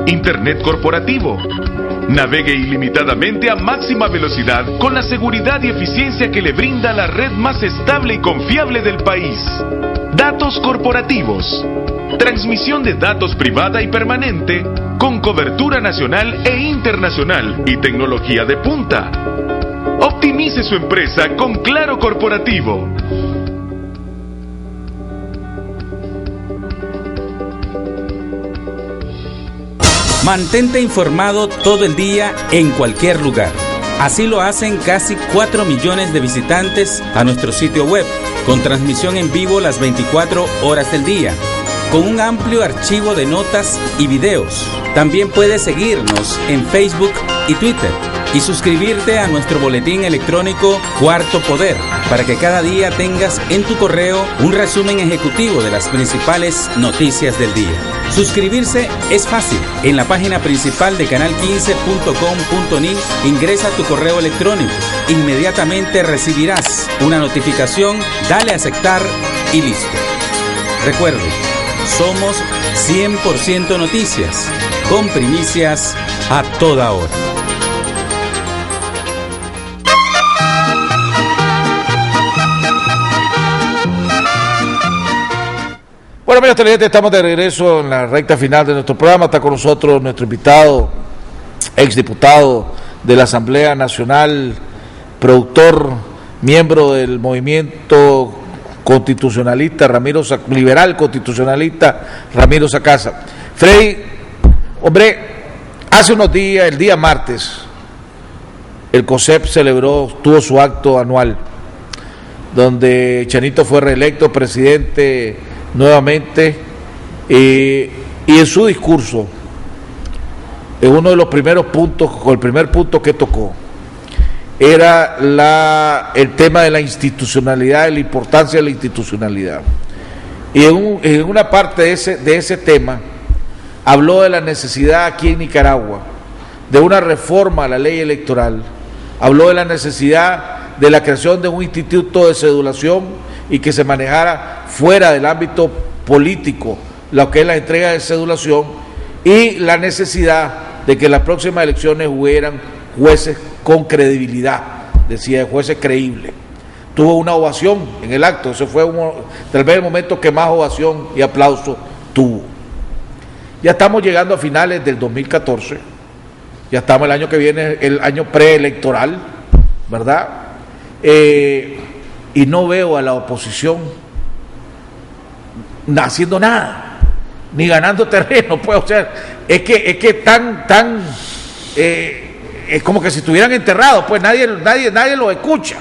Internet corporativo. Navegue ilimitadamente a máxima velocidad con la seguridad y eficiencia que le brinda la red más estable y confiable del país. Datos corporativos. Transmisión de datos privada y permanente con cobertura nacional e internacional y tecnología de punta. Optimice su empresa con Claro Corporativo. Mantente informado todo el día en cualquier lugar. Así lo hacen casi 4 millones de visitantes a nuestro sitio web, con transmisión en vivo las 24 horas del día, con un amplio archivo de notas y videos. También puedes seguirnos en Facebook y Twitter y suscribirte a nuestro boletín electrónico Cuarto Poder para que cada día tengas en tu correo un resumen ejecutivo de las principales noticias del día. Suscribirse es fácil. En la página principal de canal15.com.ni ingresa tu correo electrónico. Inmediatamente recibirás una notificación, dale a aceptar y listo. Recuerde, somos 100% noticias, con primicias a toda hora. Bueno, amigos televidentes, estamos de regreso en la recta final de nuestro programa. Está con nosotros nuestro invitado, exdiputado de la Asamblea Nacional, productor, miembro del movimiento constitucionalista liberal constitucionalista Ramiro Sacasa. Freddy, hombre, hace unos días, el día martes, el COSEP tuvo su acto anual, donde Chanito fue reelecto presidente nuevamente, y en su discurso, en uno de los primeros puntos, o el primer punto que tocó, era el tema de la institucionalidad, de la importancia de la institucionalidad. Y en una parte de ese tema, habló de la necesidad aquí en Nicaragua de una reforma a la ley electoral, habló de la necesidad de la creación de un instituto de cedulación y que se manejara fuera del ámbito político lo que es la entrega de cedulación, y la necesidad de que en las próximas elecciones hubieran jueces con credibilidad, decía, jueces creíbles. Tuvo una ovación en el acto, ese fue tal vez el momento que más ovación y aplauso tuvo. Ya estamos llegando a finales del 2014, ya estamos el año que viene, el año preelectoral, ¿verdad? Y no veo a la oposición haciendo nada, ni ganando terreno, pues, o sea, es que es como que si estuvieran enterrados, pues nadie los escucha.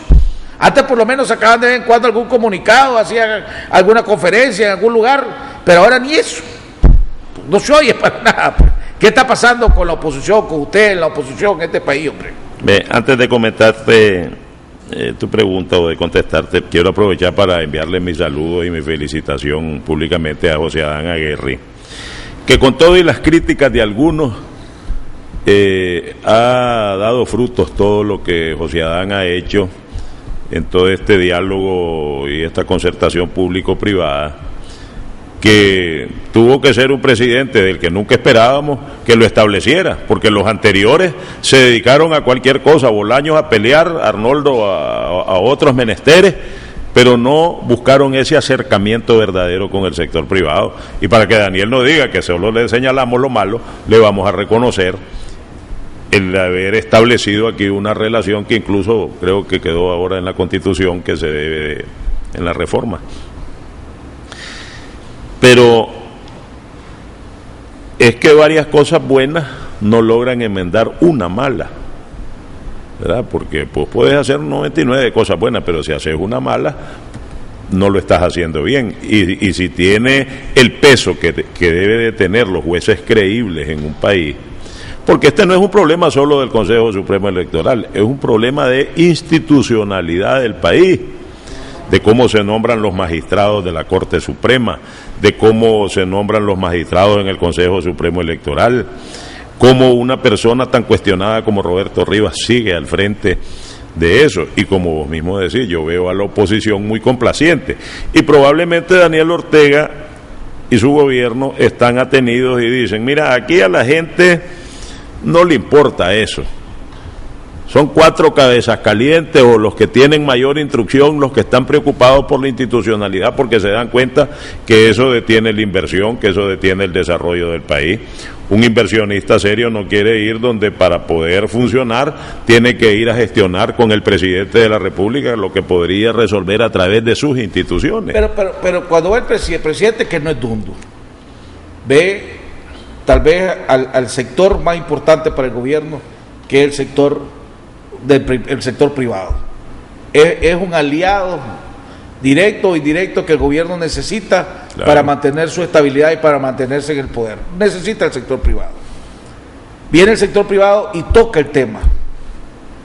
Antes por lo menos sacaban de vez en cuando algún comunicado, hacían alguna conferencia en algún lugar, pero ahora ni eso, no se oye para nada. Pues. ¿Qué está pasando con la oposición, con usted en la oposición en este país, hombre? Antes de comentarte tu pregunta o de contestarte, quiero aprovechar para enviarle mi saludo y mi felicitación públicamente a José Adán Aguirre, que con todo y las críticas de algunos ha dado frutos todo lo que José Adán ha hecho en todo este diálogo y esta concertación público-privada, que tuvo que ser un presidente del que nunca esperábamos que lo estableciera, porque los anteriores se dedicaron a cualquier cosa, Bolaños a pelear, Arnoldo a otros menesteres, pero no buscaron ese acercamiento verdadero con el sector privado. Y para que Daniel no diga que solo le señalamos lo malo, le vamos a reconocer el haber establecido aquí una relación que incluso creo que quedó ahora en la Constitución, que se debe en la reforma. Pero es que varias cosas buenas no logran enmendar una mala, ¿verdad? Porque pues puedes hacer 99 cosas buenas, pero si haces una mala, no lo estás haciendo bien. Y si tiene el peso que debe de tener los jueces creíbles en un país, porque este no es un problema solo del Consejo Supremo Electoral, es un problema de institucionalidad del país, de cómo se nombran los magistrados de la Corte Suprema, de cómo se nombran los magistrados en el Consejo Supremo Electoral, cómo una persona tan cuestionada como Roberto Rivas sigue al frente de eso. Y como vos mismo decís, yo veo a la oposición muy complaciente, y probablemente Daniel Ortega y su gobierno están atenidos y dicen, mira, aquí a la gente no le importa eso. Son 4 cabezas calientes o los que tienen mayor instrucción los que están preocupados por la institucionalidad, porque se dan cuenta que eso detiene la inversión, que eso detiene el desarrollo del país. Un inversionista serio no quiere ir donde para poder funcionar tiene que ir a gestionar con el presidente de la República lo que podría resolver a través de sus instituciones. Pero cuando ve el presidente que no es dundo, ve tal vez al sector más importante para el gobierno, que es el sector privado. Es un aliado directo o indirecto que el gobierno necesita, claro, para mantener su estabilidad y para mantenerse en el poder. Necesita el sector privado. Viene el sector privado y toca el tema.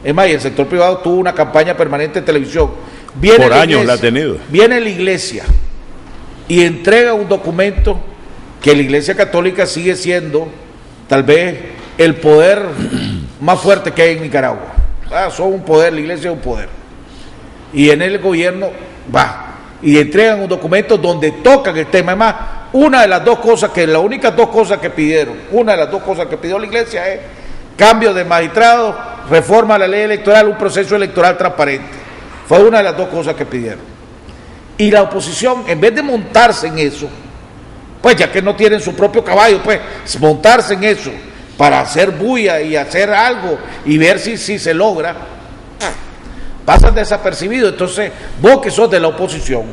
Es más, y el sector privado tuvo una campaña permanente en televisión. Por años la ha tenido. Viene la iglesia y entrega un documento que la Iglesia Católica sigue siendo tal vez el poder más fuerte que hay en Nicaragua. Son un poder, la iglesia es un poder. Y en el gobierno va y entregan un documento donde tocan el tema. Además, las únicas dos cosas que pidieron la iglesia es cambio de magistrados, reforma a la ley electoral, un proceso electoral transparente. Fue una de las dos cosas que pidieron. Y la oposición, en vez de montarse en eso, pues ya que no tienen su propio caballo, pues montarse en eso para hacer bulla y hacer algo y ver si se logra, pasan desapercibidos. Entonces, vos que sos de la oposición,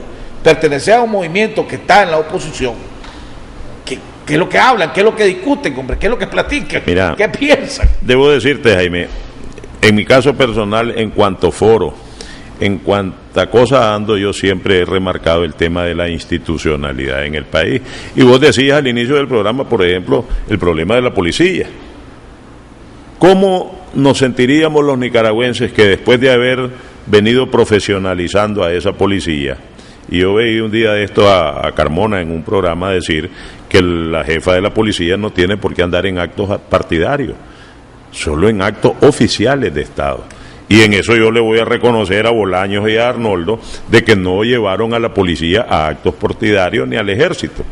pertenecer a un movimiento que está en la oposición, ¿qué es lo que hablan? ¿Qué es lo que discuten, hombre? ¿Qué es lo que platican? Mira, ¿qué piensan? Debo decirte, Jaime, en mi caso personal, en cuanto foro, en cuanta cosa ando, yo siempre he remarcado el tema de la institucionalidad en el país. Y vos decías al inicio del programa, por ejemplo, el problema de la policía. ¿Cómo nos sentiríamos los nicaragüenses que después de haber venido profesionalizando a esa policía, y yo veía un día de esto a Carmona en un programa decir que la jefa de la policía no tiene por qué andar en actos partidarios, solo en actos oficiales de Estado? Y en eso yo le voy a reconocer a Bolaños y a Arnoldo de que no llevaron a la policía a actos partidarios ni al ejército.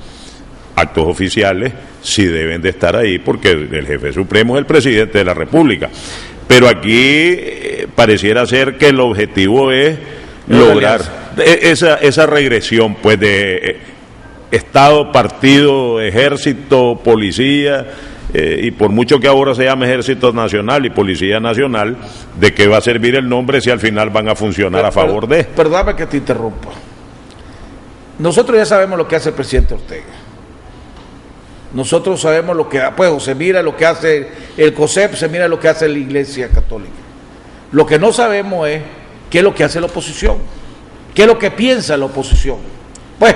Actos oficiales sí deben de estar ahí porque el jefe supremo es el presidente de la República. Pero aquí pareciera ser que el objetivo es lograr esa regresión pues de Estado, partido, ejército, policía, y por mucho que ahora se llame Ejército Nacional y Policía Nacional, ¿de qué va a servir el nombre si al final van a funcionar a favor de? Perdóname que te interrumpa. Nosotros ya sabemos lo que hace el presidente Ortega. Nosotros sabemos lo que, pues se mira lo que hace el COSEP, se mira lo que hace la Iglesia Católica. Lo que no sabemos es qué es lo que hace la oposición, qué es lo que piensa la oposición. Pues,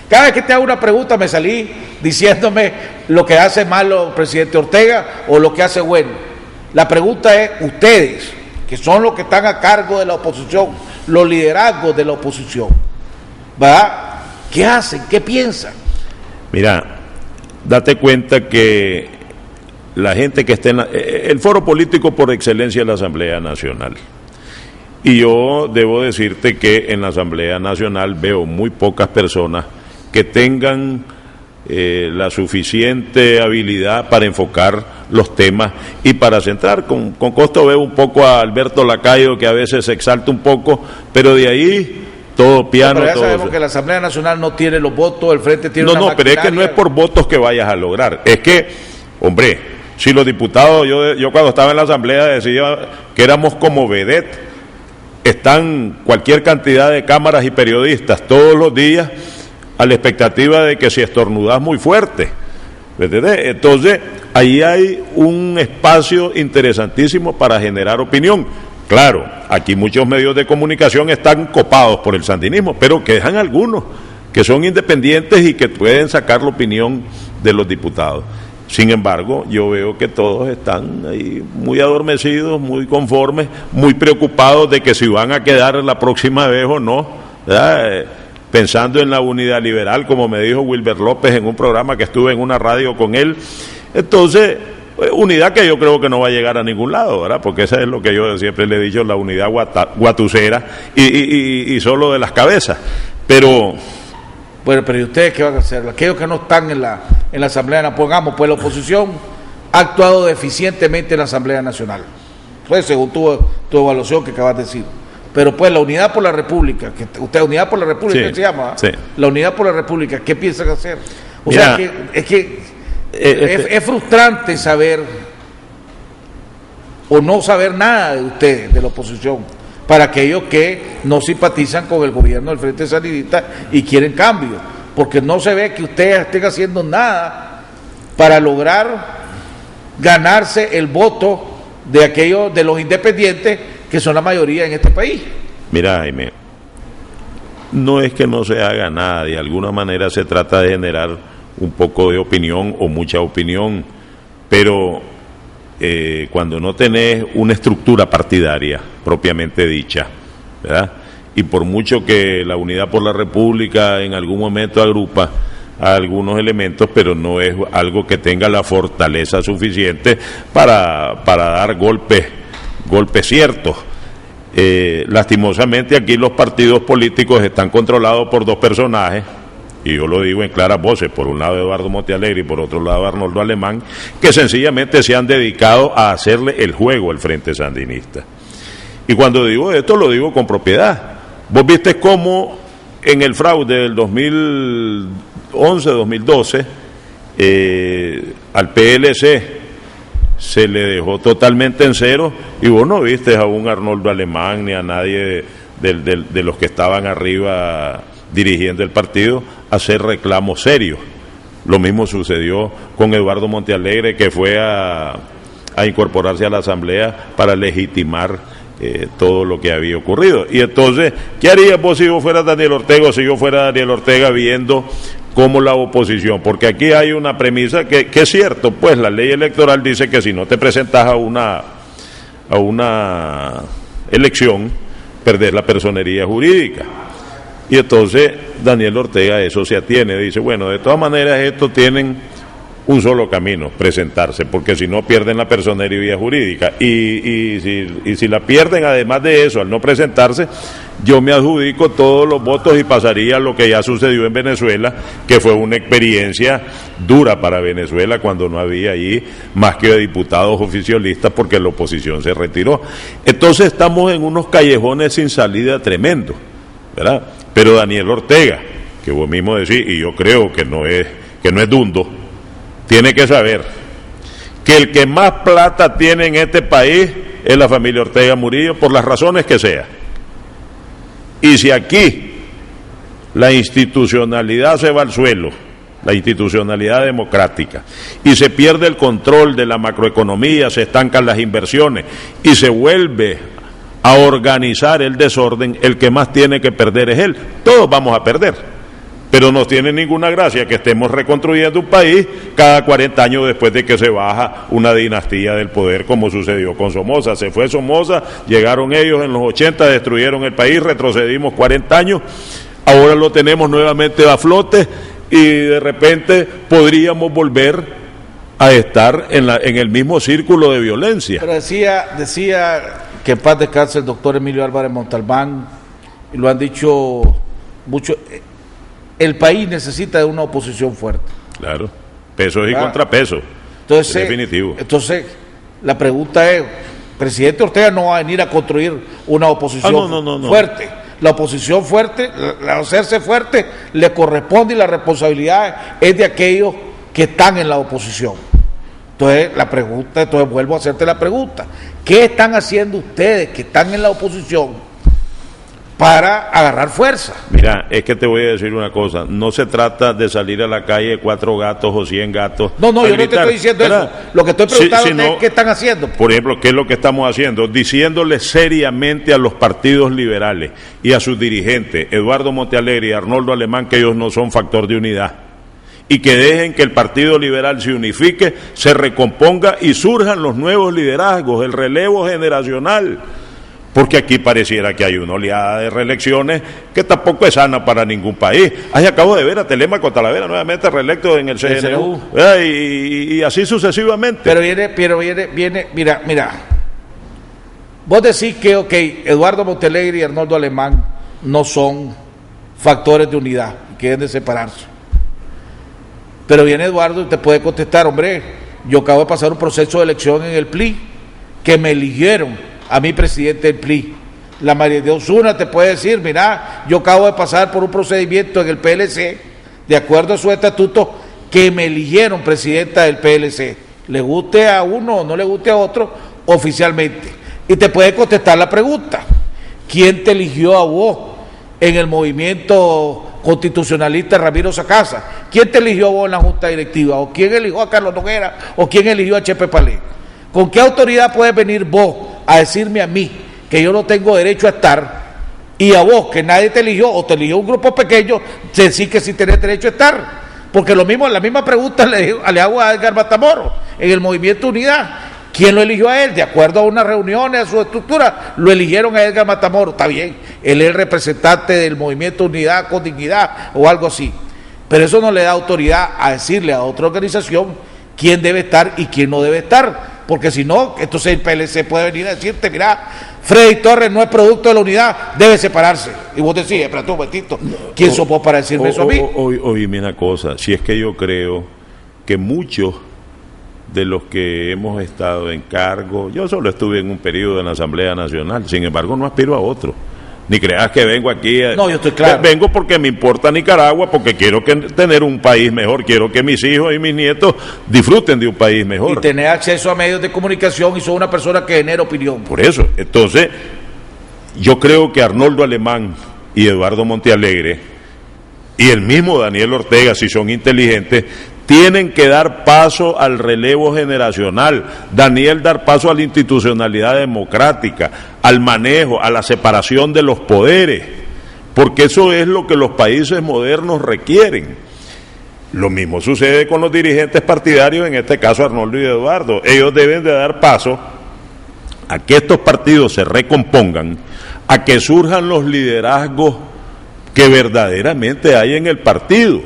cada vez que te hago una pregunta me salí diciéndome lo que hace mal el presidente Ortega o lo que hace bueno. La pregunta es, ustedes, que son los que están a cargo de la oposición, los liderazgos de la oposición, ¿verdad? ¿Qué hacen? ¿Qué piensan? Mira, date cuenta que la gente que está el foro político por excelencia es la Asamblea Nacional. Y yo debo decirte que en la Asamblea Nacional veo muy pocas personas que tengan la suficiente habilidad para enfocar los temas y para centrar. Con costo veo un poco a Alberto Lacayo, que a veces se exalta un poco, pero de ahí todo piano. Pero ya sabemos que la Asamblea Nacional no tiene los votos, el Frente tiene una pero es que no es por votos que vayas a lograr, es que, hombre, si los diputados, yo cuando estaba en la Asamblea decía que éramos como vedette, están cualquier cantidad de cámaras y periodistas todos los días a la expectativa de que si estornudás muy fuerte, ¿entendés? Entonces, ahí hay un espacio interesantísimo para generar opinión. Claro, aquí muchos medios de comunicación están copados por el sandinismo, pero quedan algunos que son independientes y que pueden sacar la opinión de los diputados. Sin embargo, yo veo que todos están ahí muy adormecidos, muy conformes, muy preocupados de que si van a quedar la próxima vez o no, ¿verdad? Pensando en la unidad liberal, como me dijo Wilber López en un programa que estuve en una radio con él. Entonces, unidad que yo creo que no va a llegar a ningún lado, ¿verdad? Porque esa es lo que yo siempre le he dicho, la unidad guatucera y solo de las cabezas. Pero... Bueno, pero ¿y ustedes qué van a hacer? Aquellos que no están en la Asamblea, pongamos, pues la oposición ha actuado deficientemente en la Asamblea Nacional. Pues según tu evaluación que acabas de decir. Pero pues la Unidad por la República, Unidad por la República, sí, ¿qué se llama? Sí. La Unidad por la República, ¿qué piensan hacer? O sea, es frustrante saber o no saber nada de ustedes, de la oposición, para aquellos que no simpatizan con el gobierno del Frente Sandinista y quieren cambio, porque no se ve que ustedes estén haciendo nada para lograr ganarse el voto de aquellos, de los independientes, que son la mayoría en este país. Mira, Jaime, no es que no se haga nada, de alguna manera se trata de generar un poco de opinión o mucha opinión, pero cuando no tenés una estructura partidaria propiamente dicha, ¿verdad? Y por mucho que la Unidad por la República en algún momento agrupa a algunos elementos, pero no es algo que tenga la fortaleza suficiente para dar golpes ciertos. Lastimosamente aquí los partidos políticos están controlados por dos personajes, y yo lo digo en claras voces, por un lado Eduardo Montealegre y por otro lado Arnoldo Alemán, que sencillamente se han dedicado a hacerle el juego al Frente Sandinista. Y cuando digo esto lo digo con propiedad. Vos viste cómo en el fraude del 2011-2012 al PLC se le dejó totalmente en cero, y vos no viste a un Arnoldo Alemán ni a nadie de los que estaban arriba dirigiendo el partido, hacer reclamos serios. Lo mismo sucedió con Eduardo Montealegre, que fue a incorporarse a la Asamblea para legitimar todo lo que había ocurrido. Y entonces, ¿qué harías vos si yo fuera Daniel Ortega o si yo fuera Daniel Ortega viendo cómo la oposición? Porque aquí hay una premisa que es cierto, pues la ley electoral dice que si no te presentas a una elección, perdés la personería jurídica. Y entonces Daniel Ortega a eso se atiene, dice, bueno, de todas maneras estos tienen un solo camino, presentarse, porque si no pierden la personería jurídica, y si la pierden, además de eso, al no presentarse, yo me adjudico todos los votos y pasaría lo que ya sucedió en Venezuela, que fue una experiencia dura para Venezuela cuando no había allí más que diputados oficialistas porque la oposición se retiró. Entonces estamos en unos callejones sin salida tremendo, ¿verdad? Pero Daniel Ortega, que vos mismo decís, y yo creo que no es dundo, tiene que saber que el que más plata tiene en este país es la familia Ortega Murillo, por las razones que sea. Y si aquí la institucionalidad se va al suelo, la institucionalidad democrática, y se pierde el control de la macroeconomía, se estancan las inversiones y se vuelve a organizar el desorden, el que más tiene que perder es él. Todos vamos a perder. Pero no tiene ninguna gracia que estemos reconstruyendo un país cada 40 años después de que se baja una dinastía del poder, como sucedió con Somoza. Se fue Somoza, llegaron ellos en los 80, destruyeron el país, retrocedimos 40 años, ahora lo tenemos nuevamente a flote y de repente podríamos volver a estar en el mismo círculo de violencia. Pero decía que en paz descanse el doctor Emilio Álvarez Montalbán, y lo han dicho mucho. El país necesita de una oposición fuerte. Claro, pesos y contrapesos. Entonces, definitivo. Entonces, la pregunta es, presidente Ortega no va a venir a construir una oposición fuerte. La oposición fuerte, hacerse fuerte, le corresponde y la responsabilidad es de aquellos que están en la oposición. Entonces, vuelvo a hacerte la pregunta. ¿Qué están haciendo ustedes que están en la oposición para agarrar fuerza? Mira, es que te voy a decir una cosa, no se trata de salir a la calle 4 gatos o 100 gatos. No, yo no te estoy diciendo eso. Lo que estoy preguntando es qué están haciendo. Por ejemplo, ¿qué es lo que estamos haciendo? Diciéndole seriamente a los partidos liberales y a sus dirigentes, Eduardo Montealegre y Arnoldo Alemán, que ellos no son factor de unidad. Y que dejen que el Partido Liberal se unifique, se recomponga y surjan los nuevos liderazgos, el relevo generacional. Porque aquí pareciera que hay una oleada de reelecciones que tampoco es sana para ningún país. Acabo de ver a Telémaco Talavera nuevamente reelecto en el CNU. Y así sucesivamente. Pero viene, mira. Vos decís que, Eduardo Montealegre y Arnoldo Alemán no son factores de unidad, que deben de separarse. Pero viene Eduardo y te puede contestar, hombre, yo acabo de pasar un proceso de elección en el PLI, que me eligieron a mi presidente del PLI. La María de Osuna te puede decir, mira, yo acabo de pasar por un procedimiento en el PLC, de acuerdo a su estatuto, que me eligieron presidenta del PLC. Le guste a uno o no le guste a otro, oficialmente. Y te puede contestar la pregunta, ¿quién te eligió a vos en el movimiento constitucionalista Ramiro Sacasa? ¿Quién te eligió a vos en la Junta Directiva? ¿O quién eligió a Carlos Noguera? ¿O quién eligió a Chepe Palé? ¿Con qué autoridad puedes venir vos a decirme a mí que yo no tengo derecho a estar, y a vos que nadie te eligió o te eligió un grupo pequeño, decir que sí tenés derecho a estar? Porque la misma pregunta le hago a Edgar Matamoros en el Movimiento Unidad. ¿Quién lo eligió a él? De acuerdo a unas reuniones, a su estructura, lo eligieron a Edgar Matamoros. Está bien, él es el representante del Movimiento Unidad con Dignidad o algo así. Pero eso no le da autoridad a decirle a otra organización quién debe estar y quién no debe estar. Porque si no, entonces el PLC puede venir a decirte, mira, Freddy Torres no es producto de la unidad, debe separarse. Y vos decís, espérate un momentito, ¿quién sos vos para decirme eso a mí? Oíme una cosa, si es que yo creo que muchos de los que hemos estado en cargo, yo solo estuve en un periodo en la Asamblea Nacional, sin embargo no aspiro a otro. Ni creas que vengo aquí no, yo estoy claro. Vengo porque me importa Nicaragua, porque quiero tener un país mejor, quiero que mis hijos y mis nietos disfruten de un país mejor. Y tener acceso a medios de comunicación, y soy una persona que genera opinión. Por eso, entonces, yo creo que Arnoldo Alemán y Eduardo Montealegre, y el mismo Daniel Ortega, si son inteligentes, tienen que dar paso al relevo generacional. Daniel dar paso a la institucionalidad democrática, al manejo, a la separación de los poderes, porque eso es lo que los países modernos requieren. Lo mismo sucede con los dirigentes partidarios, en este caso Arnoldo y Eduardo. Ellos deben de dar paso a que estos partidos se recompongan, a que surjan los liderazgos que verdaderamente hay en el partido.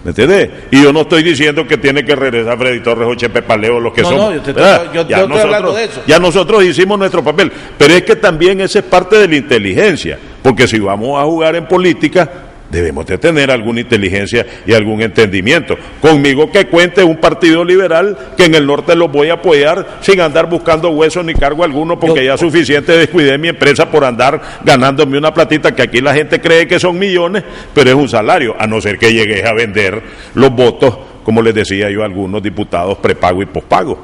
¿Me entiendes? Y yo no estoy diciendo que tiene que regresar Freddy Torres o Chepe Paleo, los que somos. No, yo estoy hablando de eso. Ya nosotros hicimos nuestro papel, pero es que también esa es parte de la inteligencia, porque si vamos a jugar en política, debemos de tener alguna inteligencia y algún entendimiento. Conmigo que cuente un partido liberal que en el norte los voy a apoyar sin andar buscando huesos ni cargo alguno, porque ya suficiente descuidé mi empresa por andar ganándome una platita que aquí la gente cree que son millones, pero es un salario, a no ser que llegues a vender los votos, como les decía yo a algunos diputados, prepago y pospago.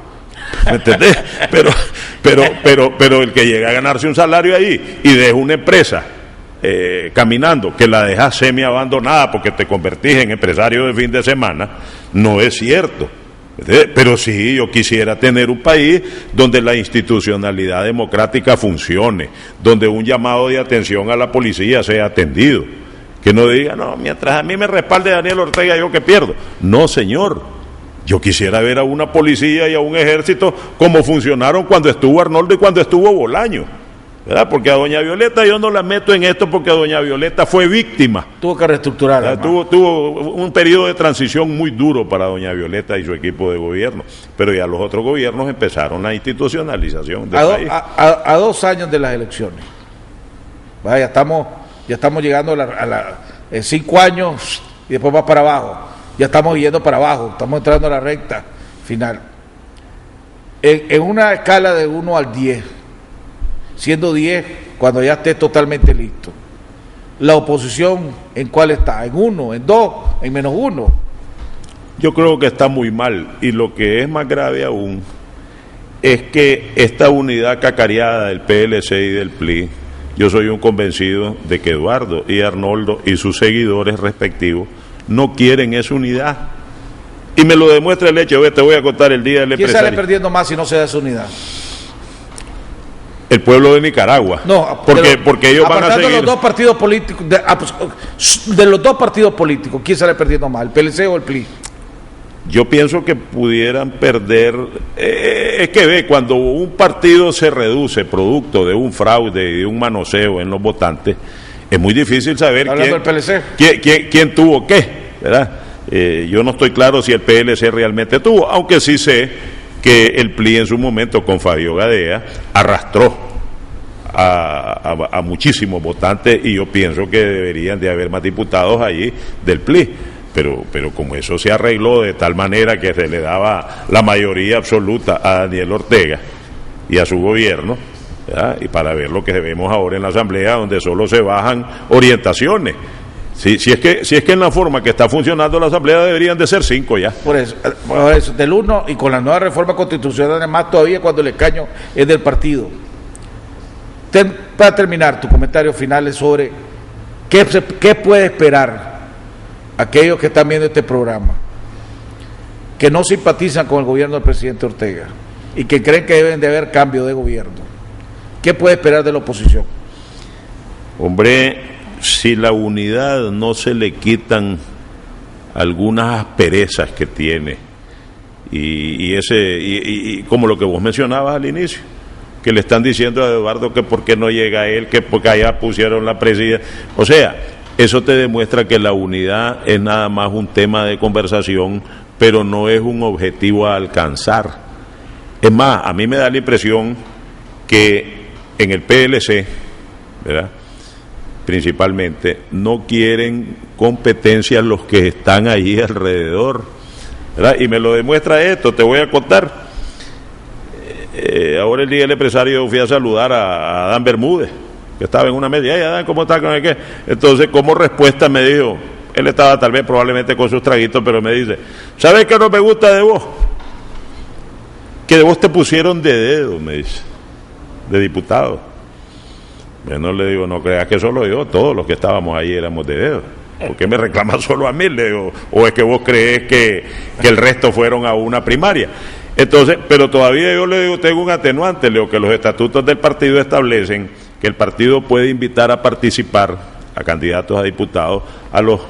¿Me entendés? Pero el que llega a ganarse un salario ahí y deja una empresa caminando, que la dejas semi abandonada porque te convertís en empresario de fin de semana, no es cierto. Pero sí, yo quisiera tener un país donde la institucionalidad democrática funcione, donde un llamado de atención a la policía sea atendido, que no diga, no, mientras a mí me respalde Daniel Ortega, yo que pierdo. No, señor, yo quisiera ver a una policía y a un ejército como funcionaron cuando estuvo Arnoldo y cuando estuvo Bolaño, ¿verdad? Porque a doña Violeta yo no la meto en esto, porque doña Violeta fue víctima. Tuvo que reestructurar. Tuvo un periodo de transición muy duro para doña Violeta y su equipo de gobierno, pero ya los otros gobiernos empezaron la institucionalización del país. A 2 años de las elecciones, ya estamos llegando a 5 años y después va para abajo, ya estamos yendo para abajo, estamos entrando a la recta final. En una escala de 1 al 10, siendo 10 cuando ya esté totalmente listo, la oposición, ¿en cuál está? ¿En 1, en 2, en -1? Yo creo que está muy mal, y lo que es más grave aún es que esta unidad cacareada del PLC y del PLI, yo soy un convencido de que Eduardo y Arnoldo y sus seguidores respectivos no quieren esa unidad, y me lo demuestra el hecho. Te voy a contar el día del empresario. ¿Quién sale perdiendo más si no se da esa unidad? El pueblo de Nicaragua. No, porque ellos van a seguir. Los dos partidos políticos, de los dos partidos políticos, ¿quién sale perdiendo más, el PLC o el PLI? Yo pienso que pudieran perder. Es que ve, cuando un partido se reduce producto de un fraude y de un manoseo en los votantes, es muy difícil saber quién tuvo qué, ¿verdad? Yo no estoy claro si el PLC realmente tuvo, aunque sí sé que el PLI en su momento con Fabio Gadea arrastró a muchísimos votantes, y yo pienso que deberían de haber más diputados allí del PLI, pero como eso se arregló de tal manera que se le daba la mayoría absoluta a Daniel Ortega y a su gobierno, ¿verdad? Y para ver lo que vemos ahora en la Asamblea, donde solo se bajan orientaciones. Si es que en la forma que está funcionando la Asamblea deberían de ser 5 ya. Por eso, del 1, y con la nueva reforma constitucional, más todavía cuando el escaño es del partido. Para terminar, tu comentario final es sobre qué puede esperar aquellos que están viendo este programa, que no simpatizan con el gobierno del presidente Ortega y que creen que deben de haber cambio de gobierno. ¿Qué puede esperar de la oposición? Hombre, si la unidad no se le quitan algunas asperezas que tiene, y como lo que vos mencionabas al inicio, que le están diciendo a Eduardo que por qué no llega él, que porque allá pusieron la presidencia, o sea, eso te demuestra que la unidad es nada más un tema de conversación, pero no es un objetivo a alcanzar. Es más, a mí me da la impresión que en el PLC, ¿verdad?, principalmente, no quieren competencias los que están allí alrededor, ¿verdad? Y me lo demuestra esto, te voy a contar. Ahora el día del empresario fui a saludar a Adán Bermúdez, que estaba en una mesa. "Ay, Adán, ¿cómo está? ¿Con el qué?". Entonces, como respuesta me dijo, él estaba tal vez probablemente con sus traguitos, pero me dice, ¿sabes qué no me gusta de vos? Que de vos te pusieron de dedo, me dice, de diputado. Yo no le digo, no creas que solo yo, todos los que estábamos ahí éramos de dedo. ¿Por qué me reclamas solo a mí? Le digo, ¿o es que vos crees que el resto fueron a una primaria? Entonces, pero todavía yo le digo, tengo un atenuante, le digo que los estatutos del partido establecen que el partido puede invitar a participar a candidatos a diputados a los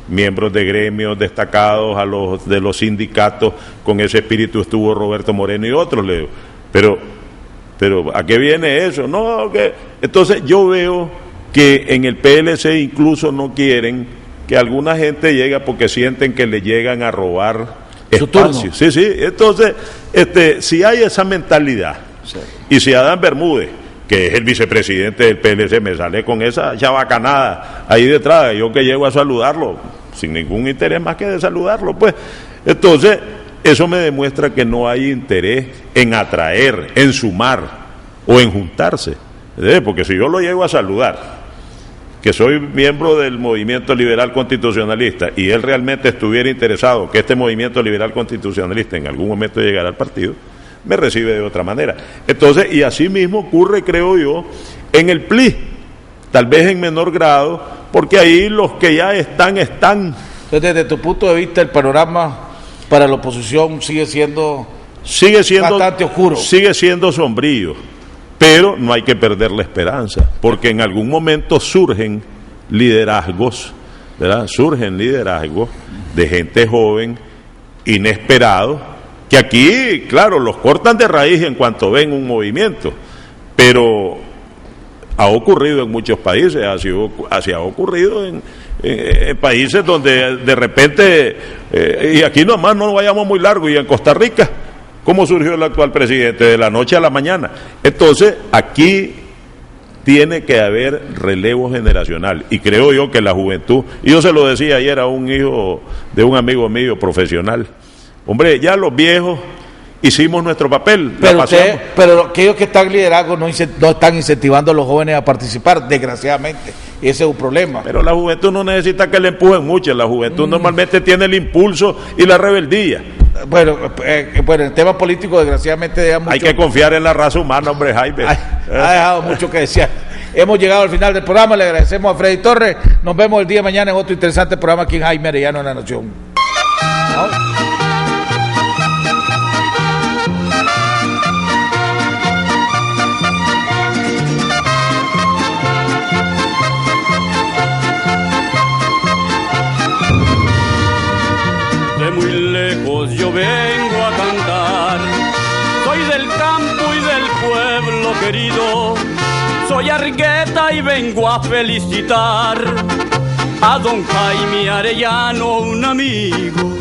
miembros de gremios destacados, a los de los sindicatos. Con ese espíritu estuvo Roberto Moreno y otros, le digo. Pero ¿a qué viene eso? No, que entonces yo veo que en el PLC incluso no quieren que alguna gente llegue porque sienten que le llegan a robar espacio. Sí, entonces, si hay esa mentalidad, sí. Y si Adán Bermúdez, que es el vicepresidente del PLC, me sale con esa chabacanada ahí detrás, yo que llego a saludarlo, sin ningún interés más que de saludarlo, pues, entonces, eso me demuestra que no hay interés en atraer, en sumar o en juntarse, porque si yo lo llego a saludar, que soy miembro del Movimiento Liberal Constitucionalista, y él realmente estuviera interesado que este Movimiento Liberal Constitucionalista en algún momento llegara al partido, me recibe de otra manera. Entonces, y así mismo ocurre, creo yo, en el PLI, tal vez en menor grado, porque ahí los que ya están. Entonces, desde tu punto de vista, el panorama para la oposición sigue siendo bastante oscuro. Sigue siendo sombrío. Pero no hay que perder la esperanza, porque en algún momento surgen liderazgos, ¿verdad? Surgen liderazgos de gente joven, inesperado, que aquí, claro, los cortan de raíz en cuanto ven un movimiento, pero ha ocurrido en muchos países, así ha ocurrido en países donde de repente, y aquí nomás no vayamos muy largo, y en Costa Rica, ¿cómo surgió el actual presidente? De la noche a la mañana. Entonces, aquí tiene que haber relevo generacional. Y creo yo que la juventud, y yo se lo decía ayer a un hijo de un amigo mío profesional, hombre, ya los viejos hicimos nuestro papel. Pero aquellos que están liderando no están incentivando a los jóvenes a participar, desgraciadamente. Y ese es un problema. Pero la juventud no necesita que le empujen mucho. La juventud normalmente tiene el impulso y la rebeldía. Bueno, el tema político desgraciadamente deja mucho. Hay que confiar en la raza humana, hombre, Jaime. Ha dejado mucho que desear. Hemos llegado al final del programa, le agradecemos a Freddy Torres. Nos vemos el día de mañana en otro interesante programa aquí en Jaime Arellano en La Nación. ¿No? Muy lejos yo vengo a cantar, soy del campo y del pueblo querido, soy Argueta y vengo a felicitar a don Jaime Arellano, un amigo